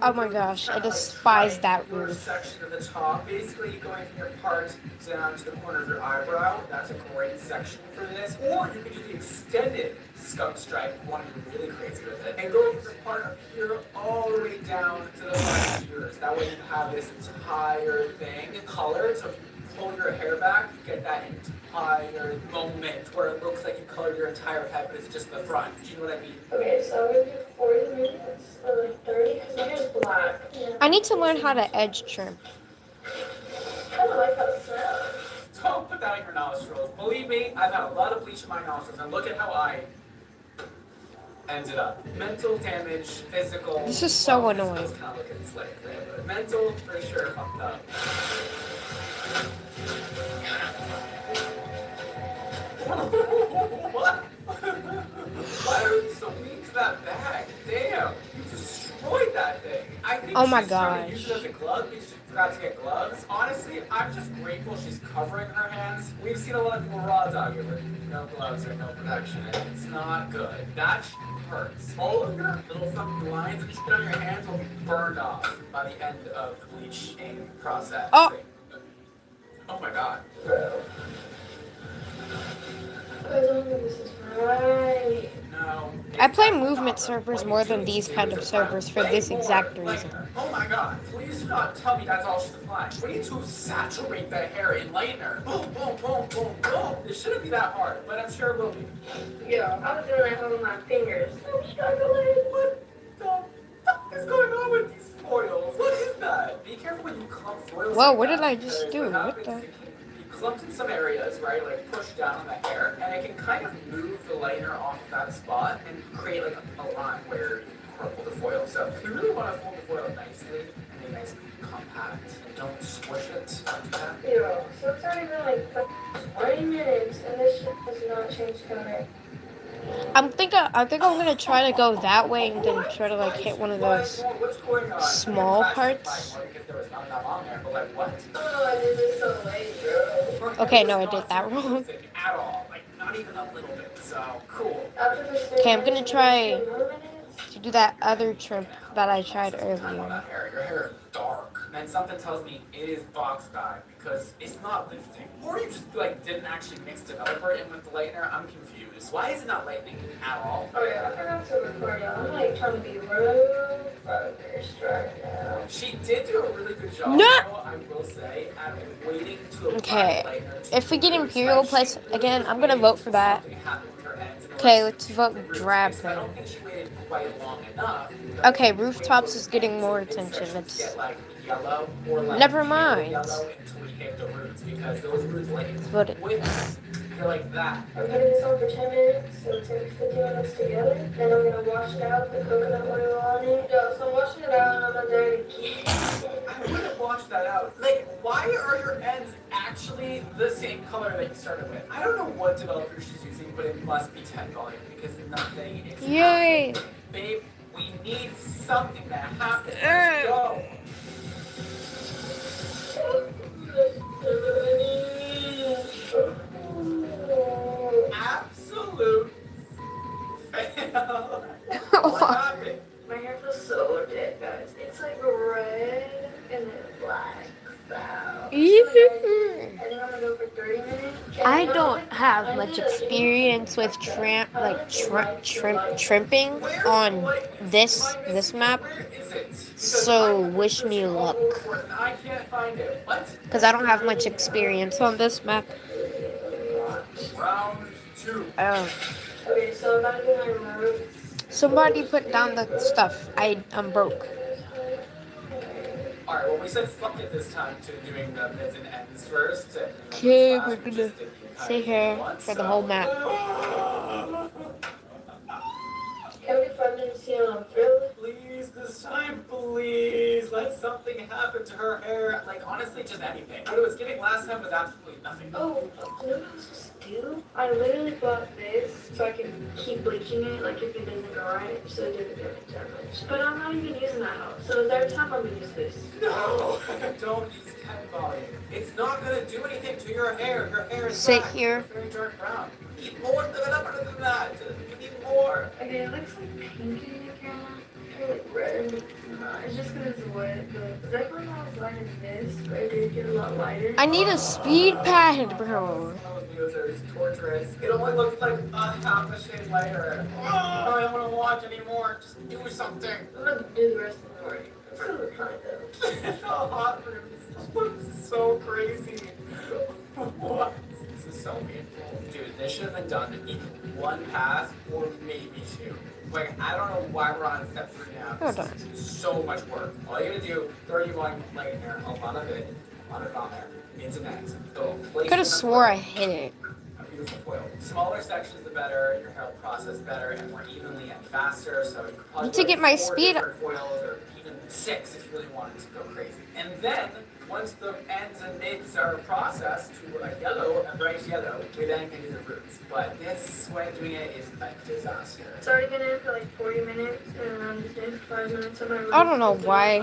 Oh my gosh, I despise that your roof. section of the top, basically going from your part down to the corner of your eyebrow. That's a great section for this. Or you can do the extended scum stripe, if you want to be really crazy with it, and go from the part up here all the way down to the front of yours. That way you have this entire thing colored. So if you pull your hair back, you get that entire moment where it looks like you colored your entire head, but it's just the front. Do you know what I mean? Okay, so I'm gonna do 40 minutes or like 30 because my hair's black. I need to learn how to edge trim. I kind of like how it smells. Don't put that in your nostrils. Believe me, I've had a lot of bleach in my nostrils, and look at how I ended up. Mental damage, physical. This is so well, annoying. physical's kind of looking slick there, but mental, for sure, fucked up. What? Why are you so mean to that bag? Damn, you destroyed that thing. I think Oh my she's trying to use it gosh. as a glove because she forgot to get gloves. Honestly, I'm just grateful she's covering her hands. We've seen a lot of people raw dog it with no gloves or no protection, and it's not good. That hurts. All of your little fucking lines and shit on your hands will be burned off by the end of the bleaching process. Oh. Oh my god. I don't think this is right. No. I play movement servers more than these kind of servers for this exact reason. Oh my god, please do not tell me that's all she's applying. We need to saturate the hair in lightener. Boom, boom, boom, boom, boom. It shouldn't be that hard, but I'm sure it will be. Yeah, I was doing that with my fingers. I'm struggling. What the fuck is going on with these foils? What is that? Be careful when you clump foils. Whoa, like what did that, I just do? What the? You clumped in some areas, right? Like push down on the hair, and it can kind of move the liner off of that spot and create like a line where you crumple the foil. So you really want to fold the foil nicely and be nice and compact. And don't squish it. Don't do that. Yeah, so it's already been like 20 minutes and this shit has not changed color. I think I'm gonna try to go that way and then try to like hit one of those small parts. Oh, I did this so late, bro. Okay, no, I did that wrong. At all. Like, not even a little bit. So, cool. Okay, I'm gonna try to do that other trim that I tried earlier. Your hair is dark. And something tells me it is box dye because it's not lifting. Or you just like didn't actually mix developer in with the lightener. I'm confused. Why is it not lightening at all? Oh yeah, I forgot to record it. I'm like trying to be real focused right now. She did do a really good job, No! though, I will say, at waiting to apply Okay, lightener. if we get Imperial Place again, I'm gonna vote for that. Okay, let's vote drab I then. don't think she waited quite long enough. Okay, rooftops is getting more attention. It's Get like yellow or like never mind. yellow until we hit the roots because those roots like Vote it. they're like that. I'm putting this on for 10 minutes, so it's like 50 minutes together. Then I'm gonna wash it out, the coconut oil on it. Yeah, so I'm washing it out and I'm gonna do it again. I wouldn't wash that out. Like, why are your ends actually the same color that you started with? I don't know what developer she's using, but it must be 10 volume because nothing is Yay! happening. Babe, we need something to happen. Let's go. Absolute fail. What happened? My hair feels so dead, guys. It's like red and then black. So. I think I'm gonna go for 30 minutes. I don't have much experience with trimping on this map, so wish me luck. I can't find it. What? Because I don't have much experience on this map. Round 2. Oh. Okay, so I'm about to do my roots. Somebody put down the stuff. I'm broke. Alright, well we said fuck it this time to doing the mids and ends first. Okay, we're gonna stay here for the whole map. Can we find them see on through? Please, this time, please, let something happen to her hair. Like, honestly, just anything. What it was giving last time was absolutely nothing. Oh, you know what I was just do? I literally bought this so I can keep bleaching it, like if it doesn't go right, so it doesn't get damaged. But I'm not even using that house, so every time I'm gonna use this. No, don't use 10 volume. It's not gonna do anything to your hair. Your hair is Sit black. here. It's very dark brown. You need more developer than that. You need more. Okay, it looks like pink in the camera. Or like red. It's just because it's wet, but definitely not as light as this, but it did get a lot lighter. I need a speed pad, bro. Users torturous. It only looks like a half a shade lighter. Oh, I don't want to watch anymore. Just do something. I'm gonna do the rest of the morning. It's kind of hot though. The hot rooms look so crazy. What? This is so painful. Dude, this should have been done in one pass or maybe 2. Like, I don't know why we're on step 3 now. Hold on. So much work. All you gotta do, 31 light hair, a lot of it on there. Into next. Could have swore I hit it. A beautiful foil. Smaller sections, the better. Your hair will process better and more evenly and faster. So you could probably To get my speed- 4 different foils or even 6 if you really wanted to go crazy. And then Once the ends and mids are processed to a yellow, a bright yellow, we then can do the roots. But this way of doing it is a disaster. It's already been in for like 40 minutes, and I'm just in 5 minutes of my room. I don't know why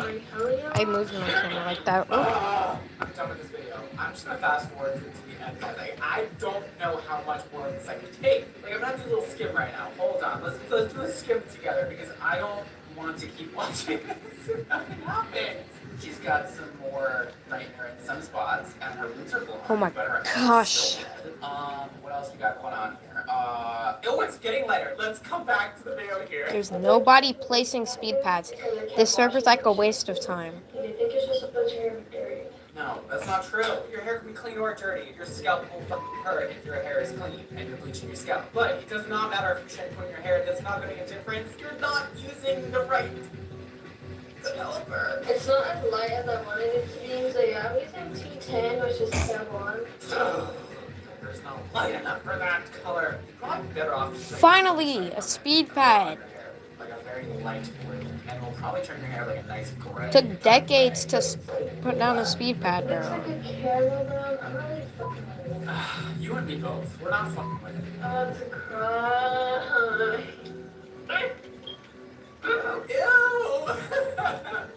I moved my camera like that. I'm done with this video. I'm just gonna fast forward to the end. Like, I don't know how much more of this I can take. Like, I'm gonna do a little skim right now. Hold on. Let's do a skim together because I don't want to keep watching this if nothing happens. She's got some more nightmare in some spots, and her roots are blowing. Oh my but her gosh. what else you got going on here? Oh, it's getting lighter. Let's come back to the video here. There's nobody placing speed pads. This server's like a waste of time. You think it's just a bunch of hair dirty? No, that's not true. Your hair can be clean or dirty. Your scalp will fucking hurt if your hair is clean and you're bleaching your scalp. But it does not matter if you're shampooing your hair. That's not going to make a difference. You're not using the right developer. It's not as light as I wanted it to be, so yeah, I'm using T10, which is step 1. There's not light enough for that color. Probably better off. Finally, a speed pad. Like a very light blue. And we'll probably turn your hair like a nice gray. Took decades to put down a speed pad, Looks bro. like a caramel brown. I'm really fucking with it. You and me both. We're not fucking with it. I'm about to cry. Ew!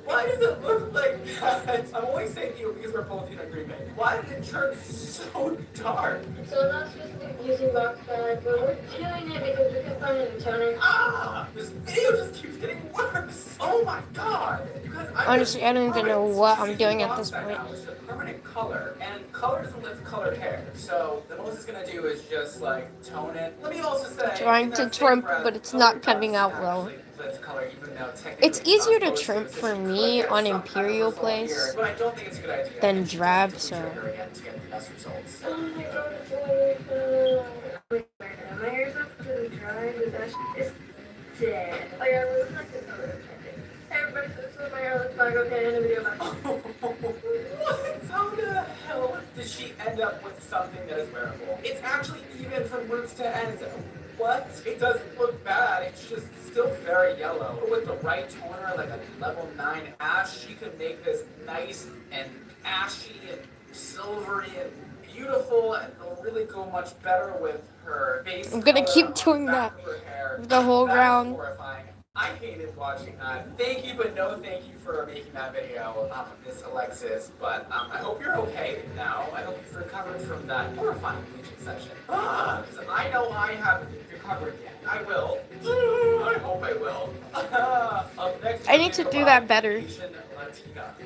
Why does it look like that? I'm only saying you because we're both in agreement. Why did it turn so dark? So I'm not supposed to be using box pads, but we're doing it because we can find it in toner. Ah! This video just keeps getting worse! Oh my god! You guys, Honestly, I don't even know what I'm doing at this point. Now, which is a permanent color, and color doesn't lift colored hair. So the most it's gonna do is just like tone it. Let me also say, Trying to trim, but it's not cutting out well. Color, even though technically It's easier to trim for me on Imperial Place but I don't think it's a good idea. than drab, so. To get the best results. Oh my god, it's really Wait, my hair's not completely dry, but that shit is dead. Like, I look like this other thing. Hey, everybody, so this is what my hair looks like. Okay, in the video, bye. What? How the hell did she end up with something that is wearable? It's actually even from roots to ends. What? It doesn't look bad, it's just still very yellow. But with the right toner, like a level 9 ash, she could make this nice and ashy and silvery and beautiful, and it'll really go much better with her base. I'm gonna keep doing that the whole round. Horrifying. I hated watching that. Thank you, but no thank you for making that video, Miss Alexis. But I hope you're okay now. I hope you've recovered from that horrifying bleaching session. Because I know I haven't recovered yet. I will. I hope I will. Up next, I need to do that better.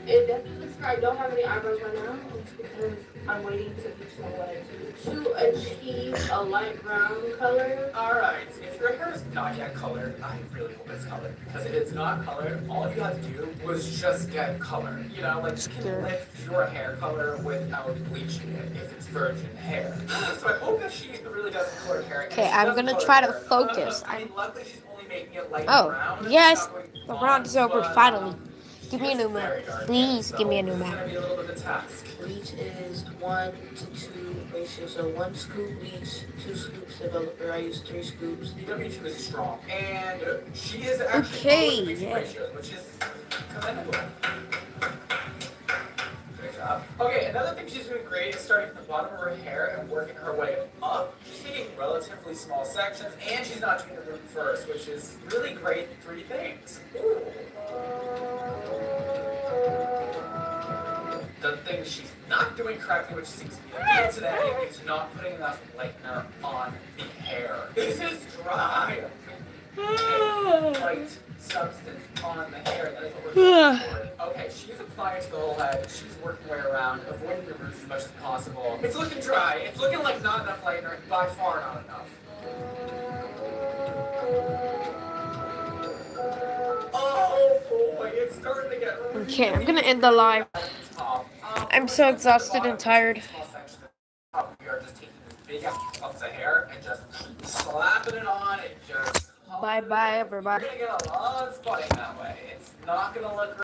It definitely looks like I don't have any eyebrows right now. It's because I'm waiting to bleach my legs to achieve a light brown color. Alright, if your hair is not yet colored, I really hope it's colored. Because if it's not colored, all you have to do was just get color. You know, like you can lift your hair color without bleaching it if it's virgin hair. So I hope that she really does colored hair. Okay, I'm gonna try to focus. I mean, luckily she's only making it light Oh, brown. yes, the round is over, finally. Give me a new map. Please give me a new map. Bleach is 1 to 2 ratio, so 1 scoop bleach, 2 scoops developer. I use 3 scoops. DW2 is strong, and she is actually Okay, bleaching yeah. ratios, which is commendable. Good job. Okay, another thing she's doing great is starting from the bottom of her hair and working her way up. She's taking relatively small sections, and she's not doing the root first, which is really great in 3 things. Ooh. The thing she's not doing correctly, which seems to be the deal today, is not putting enough lightener on the hair. This is dry. White substance on the hair. That is what we're looking for. Okay, she's applying it to the whole head. She's working her way around, avoiding the roots as much as possible. It's looking dry. It's looking like not enough lightener, and by far not enough. Oh boy, it's starting to get really Okay, I'm gonna end the live. I'm so exhausted and tired. We are just taking this big ass chunks of hair and just slapping it on and just... Bye bye, everybody. You're gonna get a lot of spotting that way. It's not gonna look